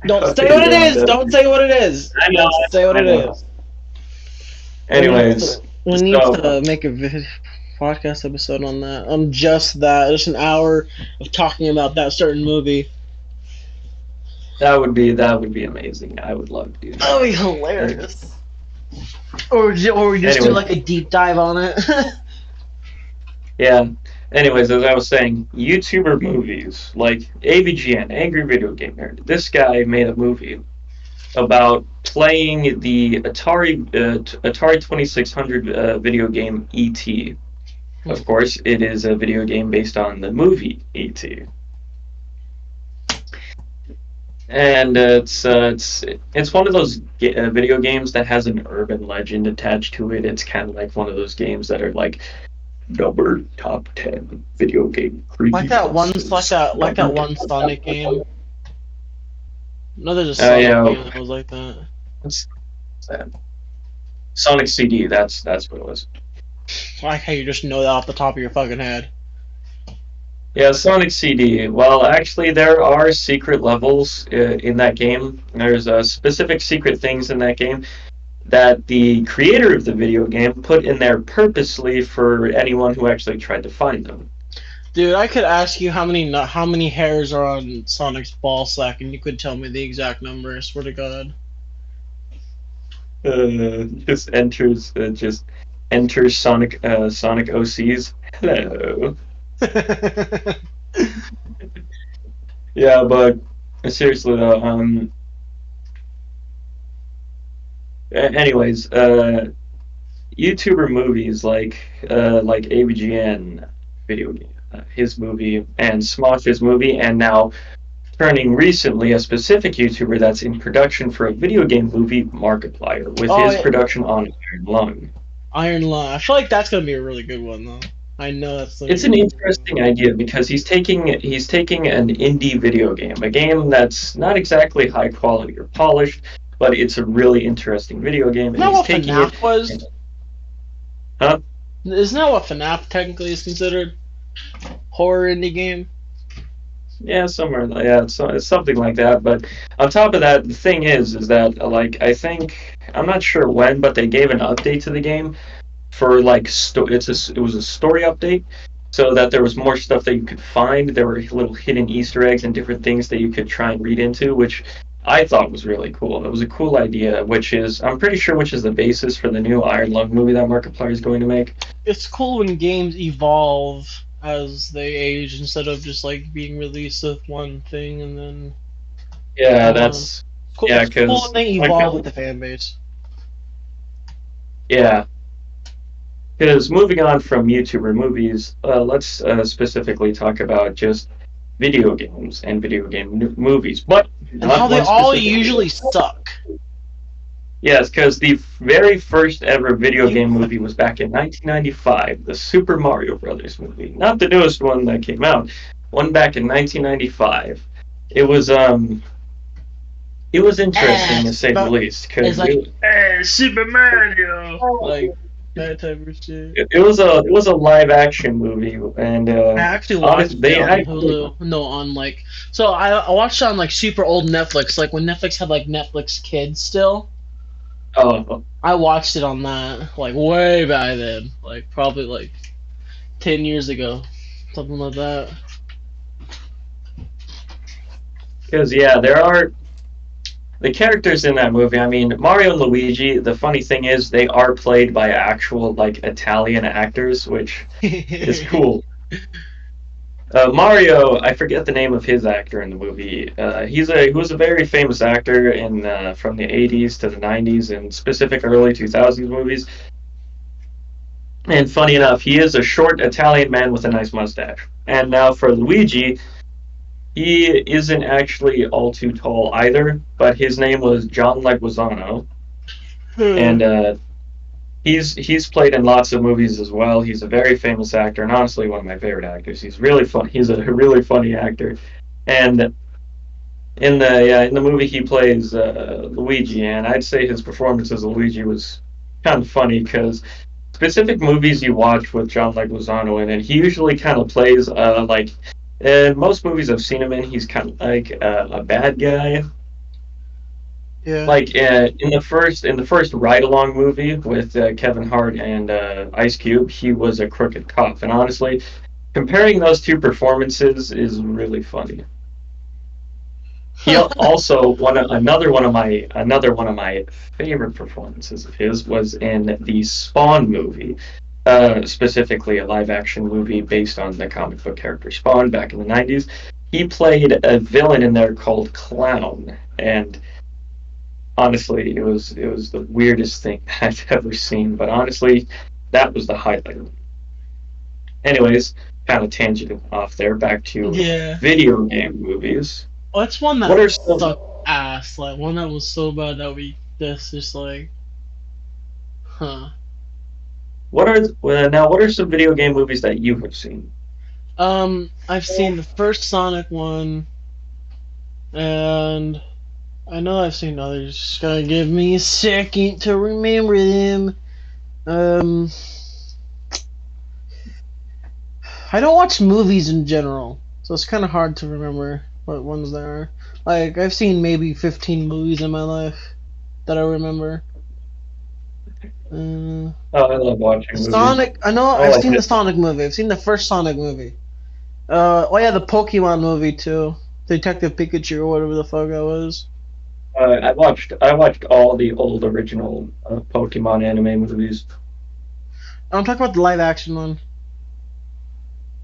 Don't say what it Yeah, is. Don't say what it is. I know, Don't say what I it know. is. Anyways, We need so to make a podcast episode on that. On just that, just an hour of talking about that certain movie. that would be amazing. I would love to do That that. would be hilarious. Or we just do Anyway, like a deep dive on it. yeah. Anyways, as I was saying, YouTuber movies like AVGN, Angry Video Game Nerd. This guy made a movie about playing the Atari 2600 video game ET. Of course, it is a video game based on the movie ET. And it's one of those video games that has an urban legend attached to it. It's kind of like one of those games that are like number top 10 video game Like that one, creepypastas. like that Number one Sonic game. No, there's a Oh Sonic yeah, game that was like that. what's that? Sonic CD. That's what it was. I like how you just know that off the top of your fucking head. Yeah, Sonic CD. Well, actually, there are secret levels in that game. There's specific secret things in that game that the creator of the video game put in there purposely for anyone who actually tried to find them. Dude, I could ask you how many hairs are on Sonic's ball sack, and you could tell me the exact number. I swear to God. Just enters Sonic OCs. Hello. Yeah, but seriously though, anyways, YouTuber movies like AVGN video game, his movie, and Smosh's movie, and now turning recently a specific YouTuber that's in production for a video game movie, Markiplier, with Oh, his yeah. production on Iron Lung. Iron Lung. I feel like that's gonna be a really good one, though. I know that's gonna be It's a an really good one. interesting idea because he's taking an indie video game, a game that's not exactly high quality or polished, but it's a really interesting video game, Isn't and that he's what taking it. FNAF was? Huh? Isn't that what FNAF technically is considered? Horror indie game? Yeah, somewhere. Yeah, it's something like that. But on top of that, the thing is that like I think I'm not sure when, but they gave an update to the game for like it was a story update, so that there was more stuff that you could find. There were little hidden Easter eggs and different things that you could try and read into, which I thought was really cool. It was a cool idea, which is I'm pretty sure which is the basis for the new Iron Lung movie that Markiplier is going to make. It's cool when games evolve as they age instead of just like being released with one thing and then Yeah, moving on. that's Cool. yeah, It's cool because when they like evolve with the fan base. yeah. Because moving on from YouTuber movies, let's specifically talk about just video games and video game movies, but And how not they one all specific. usually suck. Yes, because the very first ever video You game movie was back in 1995, the Super Mario Brothers movie. Not the newest one that came out, one back in 1995. It was it was interesting to say the but least, it's because like, hey, Super Mario, like that type of shit. it was a live action movie, and I actually honest, watched it they on actually. Hulu. No, on like, so I watched it on like super old Netflix, like when Netflix had like Netflix Kids still. Oh, I watched it on that like way back then, like probably like 10 years ago, something like that. because yeah, there are the characters in that movie, I mean, Mario and Luigi, the funny thing is they are played by actual like Italian actors, which is cool. Mario, I forget the name of his actor in the movie. He was a very famous actor in from the 80s to the 90s and specific early 2000s movies. And funny enough, he is a short Italian man with a nice mustache. And now for Luigi, he isn't actually all too tall either, but his name was John Leguizamo, and he's played in lots of movies as well. He's a very famous actor, and honestly, one of my favorite actors. He's really fun. He's a really funny actor, and in the movie he plays Luigi, and I'd say his performance as Luigi was kind of funny because specific movies you watch with John Leguizamo in it, he usually kind of plays like in most movies I've seen him in, he's kind of like a bad guy. Yeah. Like in the first Ride Along movie with Kevin Hart and Ice Cube, he was a crooked cop, and honestly, comparing those two performances is really funny. He also another one of my favorite performances of his was in the Spawn movie, specifically a live action movie based on the comic book character Spawn back in the 90s. He played a villain in there called Clown, and honestly, it was the weirdest thing I've ever seen. But honestly, that was the highlight. Anyways, kind of tangent off there. Back to Yeah. video game movies. What's one What that are some sucked ass? Like one that was so bad that we just like, huh? What are now? What are some video game movies that you have seen? I've seen the first Sonic one, and I know I've seen others. Just gotta give me a second to remember them. Um, I don't watch movies in general, so it's kind of hard to remember what ones there are. Like I've seen maybe 15 movies in my life that I remember. Uh, Oh, I love watching movies. Sonic. I know I I've like seen the it. Sonic movie. I've seen the first Sonic movie. Oh yeah, the Pokemon movie too. Detective Pikachu or whatever the fuck that was. I watched all the old original Pokemon anime movies. I'm talking about the live action one.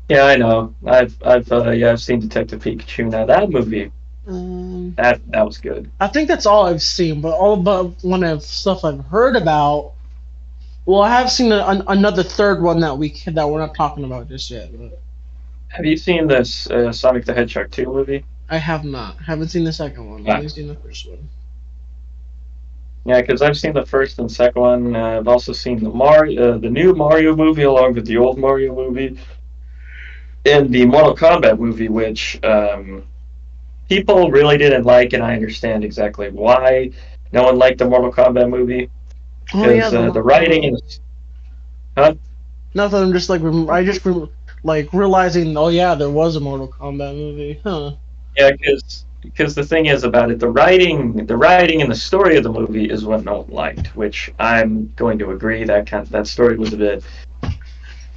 Yeah, I know. I've seen Detective Pikachu. Now that movie, Um, that was good. I think that's all I've seen, but all about one of stuff I've heard about. Well, I have seen another third one that we're not talking about just yet. But Have you seen this Sonic the Hedgehog 2 movie? I have not. Haven't seen the second one. Yeah, Only seen the first one. yeah, because I've seen the first and second one. I've also seen the new Mario movie along with the old Mario movie and the Mortal Kombat movie, which people really didn't like, and I understand exactly why no one liked the Mortal Kombat movie Oh yeah, because the writing and huh? nothing. I'm just like like realizing. Oh yeah, there was a Mortal Kombat movie. Huh. Yeah, because the thing is about it, the writing and the story of the movie is what no one liked, which I'm going to agree that story was a bit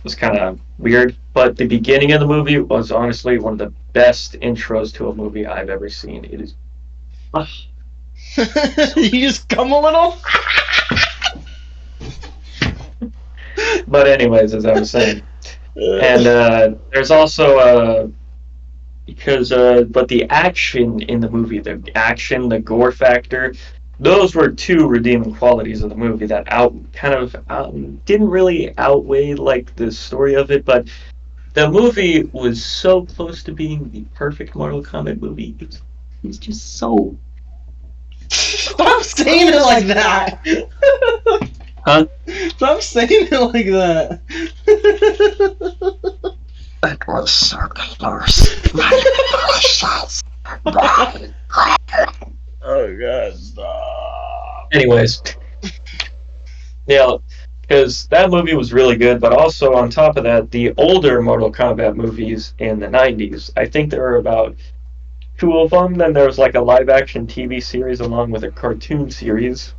was kind of weird. But the beginning of the movie was honestly one of the best intros to a movie I've ever seen. It is ah, so You just come a little. good. But anyways, as I was saying, and there's also because but the action in the movie, the gore factor, those were two redeeming qualities of the movie that didn't really outweigh like the story of it, but the movie was so close to being the perfect Mortal Kombat movie. It was just so Stop saying it like that. huh? Stop saying it like that. It was so close. My precious. Oh god, stop. Anyways, yeah, because that movie was really good, but also on top of that, the older Mortal Kombat movies in the 90s, I think there were about two of them. Then there was like a live action TV series along with a cartoon series,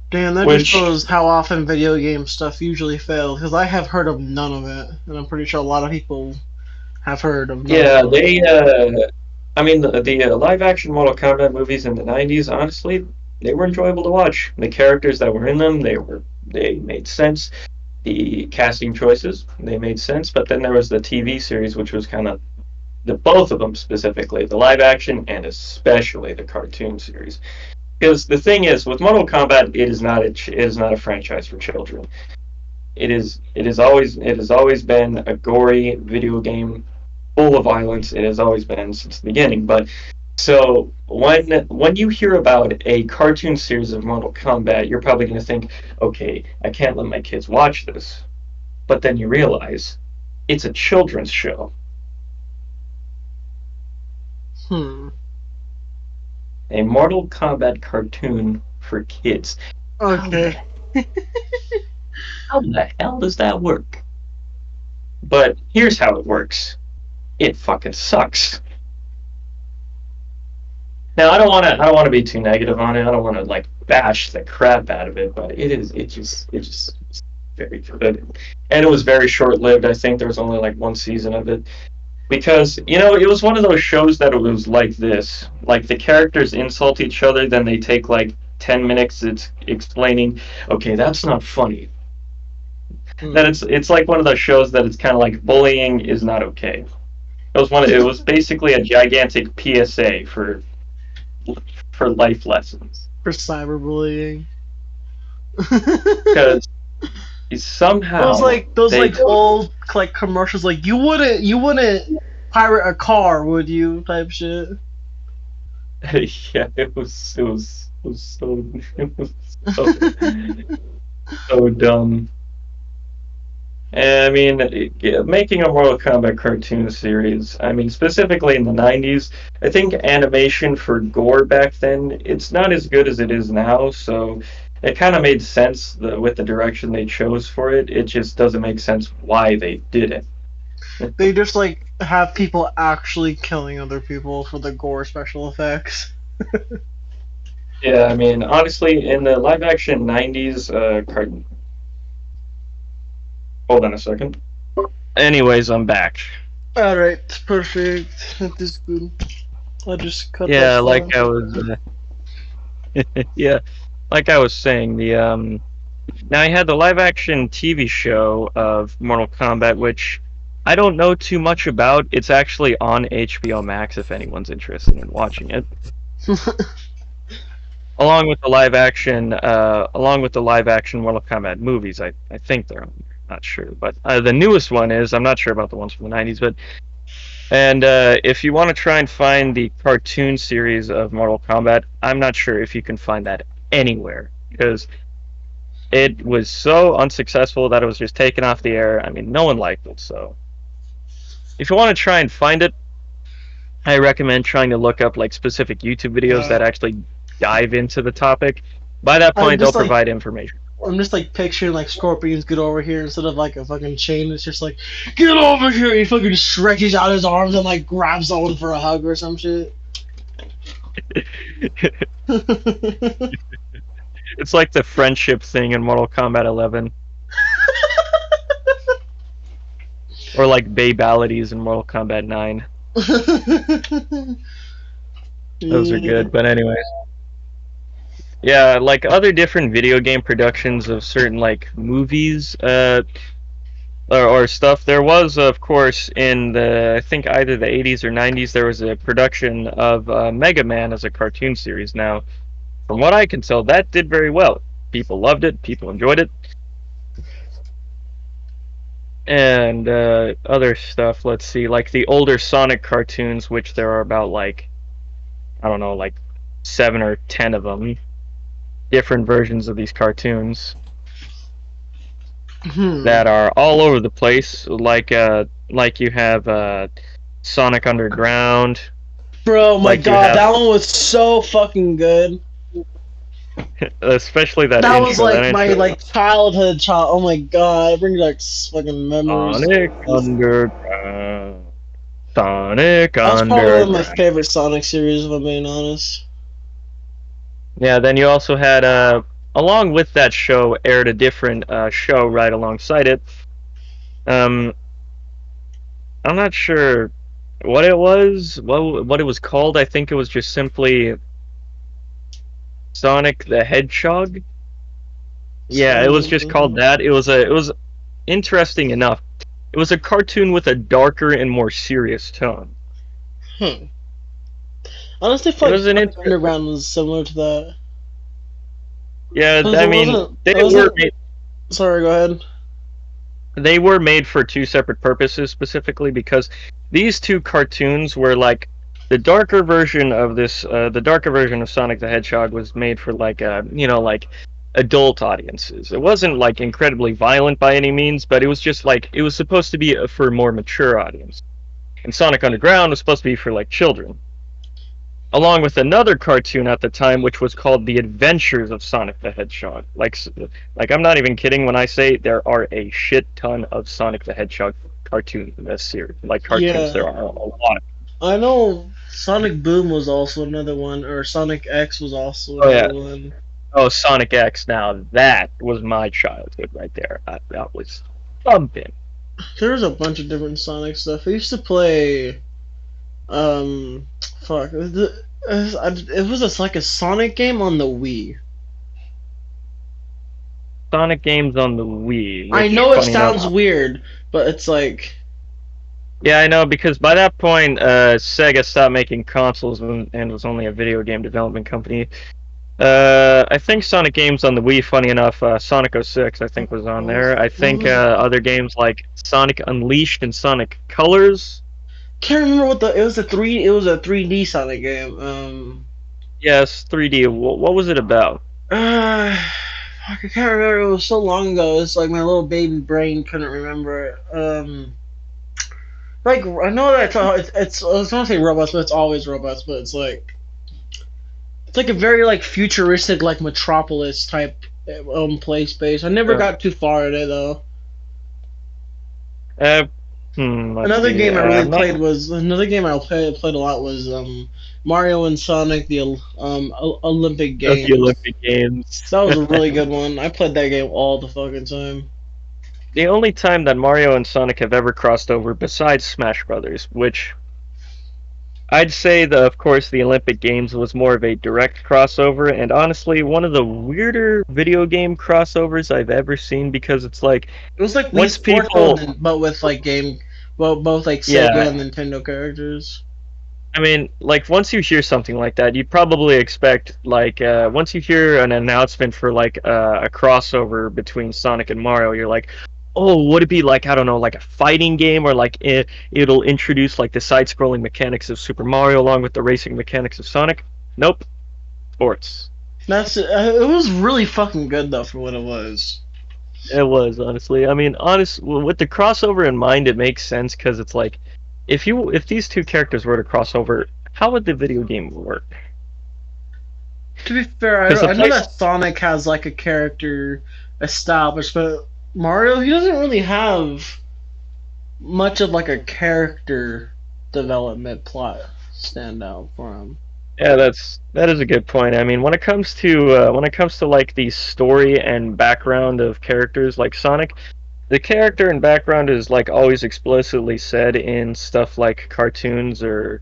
Damn, that just which, shows how often video game stuff usually fails. Because I have heard of none of it, and I'm pretty sure a lot of people have heard of none yeah, of it. I mean, the live action Mortal Kombat movies in the '90s, honestly, they were enjoyable to watch. The characters that were in them, they made sense. The casting choices, they made sense. But then there was the TV series, which was kind of the both of them specifically, the live action and especially the cartoon series. Because the thing is, with Mortal Kombat, it is not a franchise for children. It has always been a gory video game full of violence. It has always been since the beginning. But so when you hear about a cartoon series of Mortal Kombat, you're probably going to think, okay, I can't let my kids watch this. But then you realize it's a children's show, Hmm. a Mortal Kombat cartoon for kids. How the Okay. how the hell does that work? But here's how it works. It fucking sucks. Now I don't want to be too negative on it. I don't want to like bash the crap out of it, but it just it's very good. And it was very short lived. I think there was only like one season of it because it was one of those shows that it was like this. Like the characters insult each other, then they take like 10 minutes. It's explaining, okay, that's not funny. That Hmm. it's like one of those shows that it's kind of like bullying is not okay. It was basically a gigantic PSA for life lessons For cyberbullying. because those somehow like those they like old like commercials like you wouldn't pirate a car, would you? Type shit. yeah, it was so it was so so dumb. And, I mean, making a Mortal Kombat cartoon series, I mean, specifically in the '90s, I think animation for gore back then, it's not as good as it is now, so it kind of made sense with the direction they chose for it. It just doesn't make sense why they did it. They just like have people actually killing other people for the gore special effects. Yeah, I mean, honestly, in the live action '90s, hold on a second. Anyways, I'm back. All right, perfect. That is good. I'll just cut that Yeah, part. yeah, like I was saying, the now I had the live action TV show of Mortal Kombat, which I don't know too much about. It's actually on HBO Max if anyone's interested in watching it. Along with the live action Mortal Kombat movies, I think they're on. Not sure, but the newest one is. I'm not sure about the ones from the '90s, but and if you want to try and find the cartoon series of Mortal Kombat, I'm not sure if you can find that anywhere because it was so unsuccessful that it was just taken off the air. I mean, no one liked it. So if you want to try and find it, I recommend trying to look up like specific YouTube videos that uh, actually dive into the topic. By that I'm point, they'll just like provide information. I'm just like picturing like scorpions get over here instead of like a fucking chain. It's just like get over here. He fucking stretches out his arms and like grabs someone for a hug or some shit. It's like the friendship thing in Mortal Kombat 11, or like babalities in Mortal Kombat 9. Those are Yeah. good. But anyway, yeah, like other different video game productions of certain like movies, or stuff. There was, of course, in the I think either the '80s or '90s, there was a production of Mega Man as a cartoon series. Now, from what I can tell, that did very well. People loved it. People enjoyed it. And other stuff. Let's see, like the older Sonic cartoons, which there are about like I don't know, like 7 or 10 of them, different versions of these cartoons Hmm. that are all over the place. Like you have Sonic Underground, Bro, my like you god, have that one was so fucking good. especially that That was intro. That like my intro, like childhood. Oh my god, it brings like fucking memories. Sonic Underground, Sonic That's probably one of my Underground. favorite Sonic series, if I'm being honest. Yeah, then you also had along with that show aired a different show right alongside it. Um, I'm not sure. What it was, what it was called, I think it was just simply Sonic the Hedgehog. Yeah, it was just called Um, that. It was interesting enough. It was a cartoon with a darker and more serious tone. hmm. Honestly, I It feel like was an Sonic inter- Underground was similar to that. Yeah, Because I mean, it wasn't. Sorry, go ahead. they were made for two separate purposes specifically because these two cartoons were like the darker version of Sonic the Hedgehog was made for like like adult audiences. It wasn't like incredibly violent by any means, but it was just like it was supposed to be for a more mature audience. And Sonic Underground was supposed to be for like children, along with another cartoon at the time which was called The Adventures of Sonic the Hedgehog. Like I'm not even kidding when I say there are a shit ton of Sonic the Hedgehog cartoons in this series. Like cartoons, Yeah, there are a lot of. I know Sonic Boom was also another one, or Sonic X was also Oh yeah. another one. Oh, Sonic X. Now that was my childhood right there. That was thumping. There's a bunch of different Sonic stuff. I used to play. Um, fuck. It was like a Sonic game on the Wii. Sonic games on the Wii, I which know it funny enough. sounds weird, but it's like Yeah, I know because by that point, Sega stopped making consoles and was only a video game development company. I think Sonic games on the Wii. Funny enough, Sonic 06 I think was on there. I what think was it? other games like Sonic Unleashed and Sonic Colors. Can't remember what the it was a 3D Sonic game. Yes, 3D. What was it about? Uh, fuck, I can't remember. It was so long ago. It's like my little baby brain couldn't remember it. Like I know that it's I was gonna say robots, but it's always robots. But it's like a very like futuristic like metropolis type play space. I never Uh, got too far in it though. uh, let's Another see. game I really I'm not played was another game I played a lot was Mario and Sonic Olympic at the Games. Olympic Games. That was a really good one. I played that game all the fucking time. The only time that Mario and Sonic have ever crossed over, besides Smash Brothers, which I'd say that, of course, the Olympic Games was more of a direct crossover, and honestly, one of the weirder video game crossovers I've ever seen because it's like, It was like Wii once Sports, but, people, but with like both like Sega yeah, and Nintendo characters. I mean, like, once you hear something like that, you probably expect, like, once you hear an announcement for, like, a crossover between Sonic and Mario, you're like, oh, would it be like, I don't know, like a fighting game, or like it'll introduce, like, the side scrolling mechanics of Super Mario along with the racing mechanics of Sonic? Nope. Sports. It was really fucking good though for what it was. It was, honestly. I mean, with the crossover in mind, it makes sense because it's like, if these two characters were to cross over, how would the video game work? To be fair, Because the I know place, that Sonic has like a character established, but Mario he doesn't really have much of like a character development plot stand out for him. yeah, that is a good point. I mean, when it comes to like the story and background of characters like Sonic, the character and background is like always explicitly said in stuff like cartoons or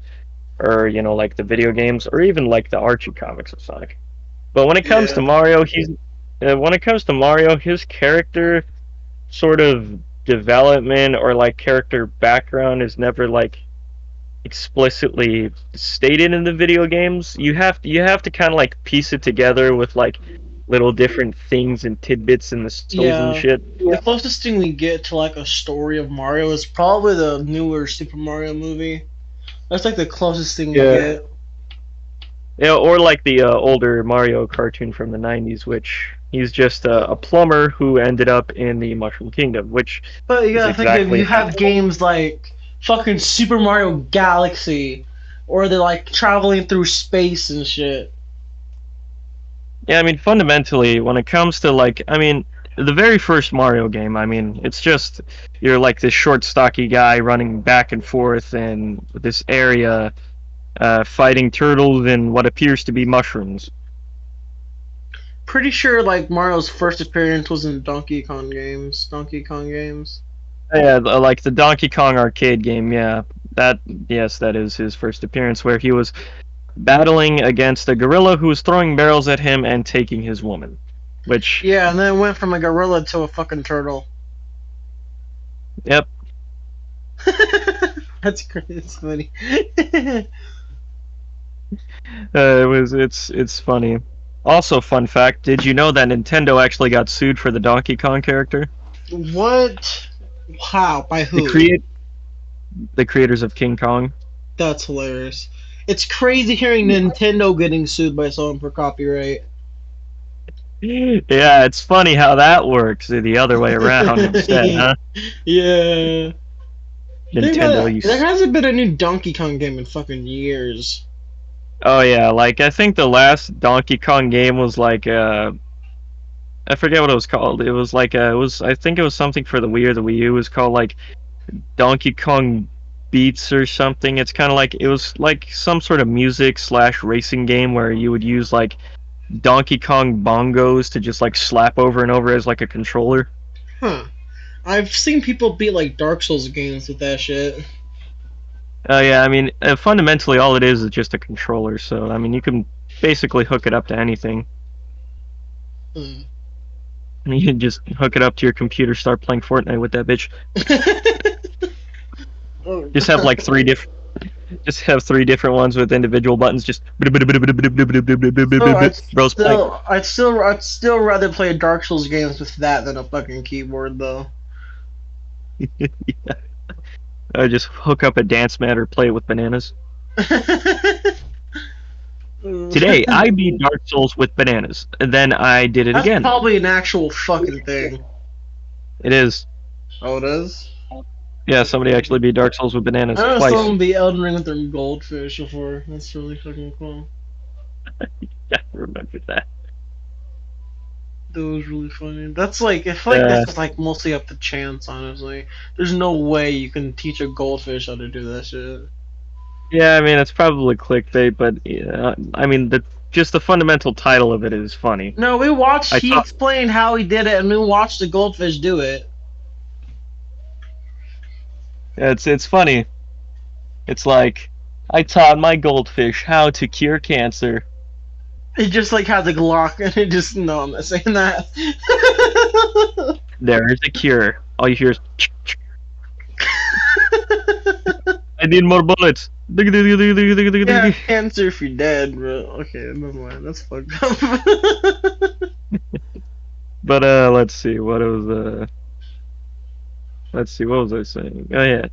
like the video games or even like the Archie comics of Sonic. But Yeah. when it comes to Mario, his character sort of development or like character background is never like explicitly stated in the video games. You have to kind of like piece it together with like little different things and tidbits in the stories and Yeah. shit. The closest thing we get to like a story of Mario is probably the newer Super Mario movie. That's like the closest thing we Yeah. get. Yeah, or like the older Mario cartoon from the '90s, which he's just a plumber who ended up in the Mushroom Kingdom, which But you is gotta think if exactly you have games like fucking Super Mario Galaxy, or they're like traveling through space and shit. yeah. I mean, fundamentally, when it comes to like, I mean, the very first Mario game, I mean, it's just you're like this short, stocky guy running back and forth in this area, fighting turtles and what appears to be mushrooms. Pretty sure like Mario's first appearance was in Donkey Kong games. Donkey Kong games. Yeah, like the Donkey Kong arcade game. Yeah, That yes, that is his first appearance where he was battling against a gorilla who was throwing barrels at him and taking his woman. Which, Yeah, and then it went from a gorilla to a fucking turtle. yep, That's crazy. It's funny. it's funny. Also, fun fact: did you know that Nintendo actually got sued for the Donkey Kong character? What? How? By The who? create the creators of King Kong. That's hilarious. It's crazy hearing Nintendo getting sued by someone for copyright. Yeah, it's funny how that works the other way around instead, huh? Yeah. Nintendo, There hasn't been a new Donkey Kong game in fucking years. oh yeah, like I think the last Donkey Kong game was like I forget what it was called. It was like it was I think it was something for the Wii or the Wii U. It was called like Donkey Kong Beats or something. It's kind of like it was like some sort of music slash racing game where you would use like Donkey Kong bongos to just like slap over and over as like a controller. Huh. I've seen people beat like Dark Souls games with that shit. Yeah, I mean, fundamentally all it is just a controller. So I mean, you can basically hook it up to anything. Hmm. You can just hook it up to your computer, start playing Fortnite with that bitch. Oh. Just have like just have three different ones with individual buttons. Just So bros playing. I'd still rather play Dark Souls games with that than a fucking keyboard though. Just hook up a dance mat or play it with bananas. Today I beat Dark Souls with bananas, and then I did it That's again. probably an actual fucking thing. It is. Oh, it is? Yeah, somebody actually beat Dark Souls with I bananas know twice. someone be Elden Ring with their goldfish before. That's really fucking cool. Yeah, I remember that. That was really funny. That's like, I feel like Uh, this is like mostly up to chance, honestly. There's no way you can teach a goldfish how to do that shit. yeah, I mean it's probably clickbait, but yeah, I mean the just the fundamental title of it is funny. No, I he thought explained how he did it, and we watched the goldfish do it. it's funny. It's like I taught my goldfish how to cure cancer. He just like had the Glock, and he just, no, I'm not saying that. There is a cure. All you hear is I need more bullets. Yeah, cancer if you're dead, bro. Okay, never mind. That's fucked up. But let's see what was I saying? Oh yeah.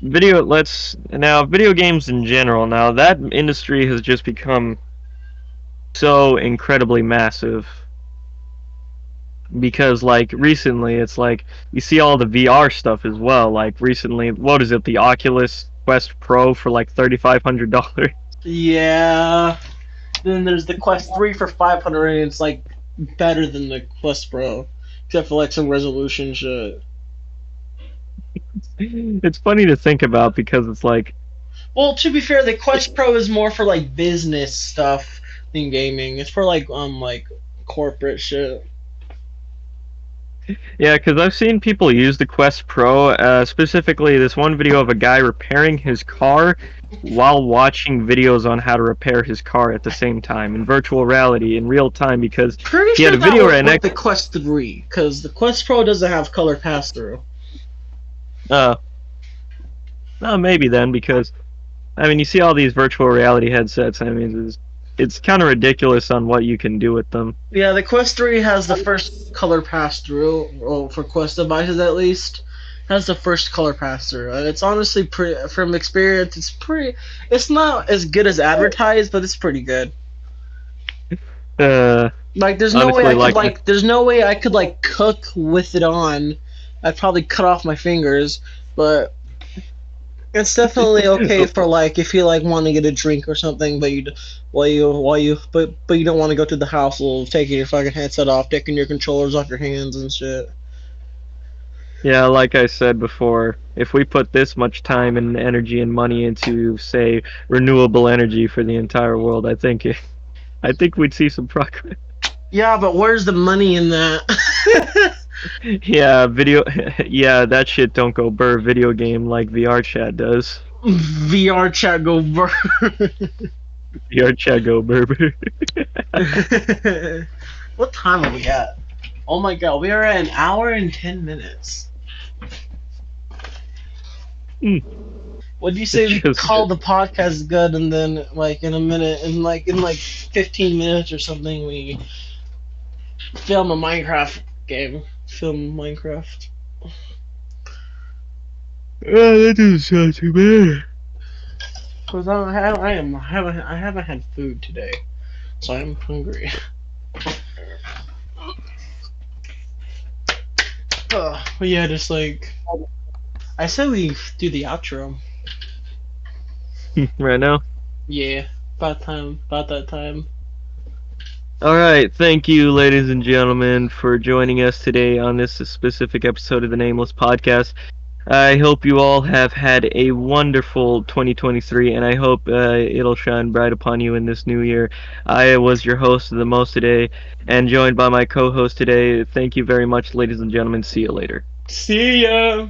Video games in general now that industry has just become so incredibly massive because like recently it's like you see all the VR stuff as well. Like recently, what is it? The Oculus Quest Pro for like $3,500. Yeah. Then there's the Quest 3 for 500, and it's like better than the Quest Pro, except for like some resolution shit. It's funny to think about because it's like Well, to be fair, the Quest Pro is more for like business stuff than gaming. It's for like corporate shit. yeah, because I've seen people use the Quest Pro, specifically this one video of a guy repairing his car while watching videos on how to repair his car at the same time in virtual reality in real time because Pretty he had sure a that video was right with next. the Quest 3, because the Quest Pro doesn't have color pass through. Uh, maybe then because I mean you see all these virtual reality headsets. I mean it's kind of ridiculous on what you can do with them. Yeah, the Quest 3 has the first color pass through, well, for Quest devices at least. Has the first color pass through. And it's honestly pretty, from experience, it's pretty. It's not as good as advertised, but it's pretty good. Uh, Like, honestly, like there's no way I could like cook with it on. I'd probably cut off my fingers, but it's definitely okay for like if you like want to get a drink or something, but but you don't want to go to the house of taking your fucking headset off, taking your controllers off your hands and shit. yeah, like I said before, if we put this much time and energy and money into, say, renewable energy for the entire world, I think we'd see some progress. Yeah, but where's the money in that? Yeah, video. Yeah, that shit don't go burr video game like VR chat does. VR chat go burr. VR chat go burr. What time are we at? Oh my god, we are at an hour and 10 minutes. What do you say It's we just call the podcast good, and then like in a minute, in like 15 minutes or something, we film a Minecraft game. Film Minecraft. oh, that doesn't sound too bad. Cause I haven't had food today, so I'm hungry. But yeah, just like I said, we do the outro. Right now. Yeah, about time, about that time. All right, thank you, ladies and gentlemen, for joining us today on this specific episode of the Nameless Podcast. I hope you all have had a wonderful 2023, and I hope it'll shine bright upon you in this new year. I was your host of the most today, and joined by my co-host today. Thank you very much, ladies and gentlemen. See you later. See ya.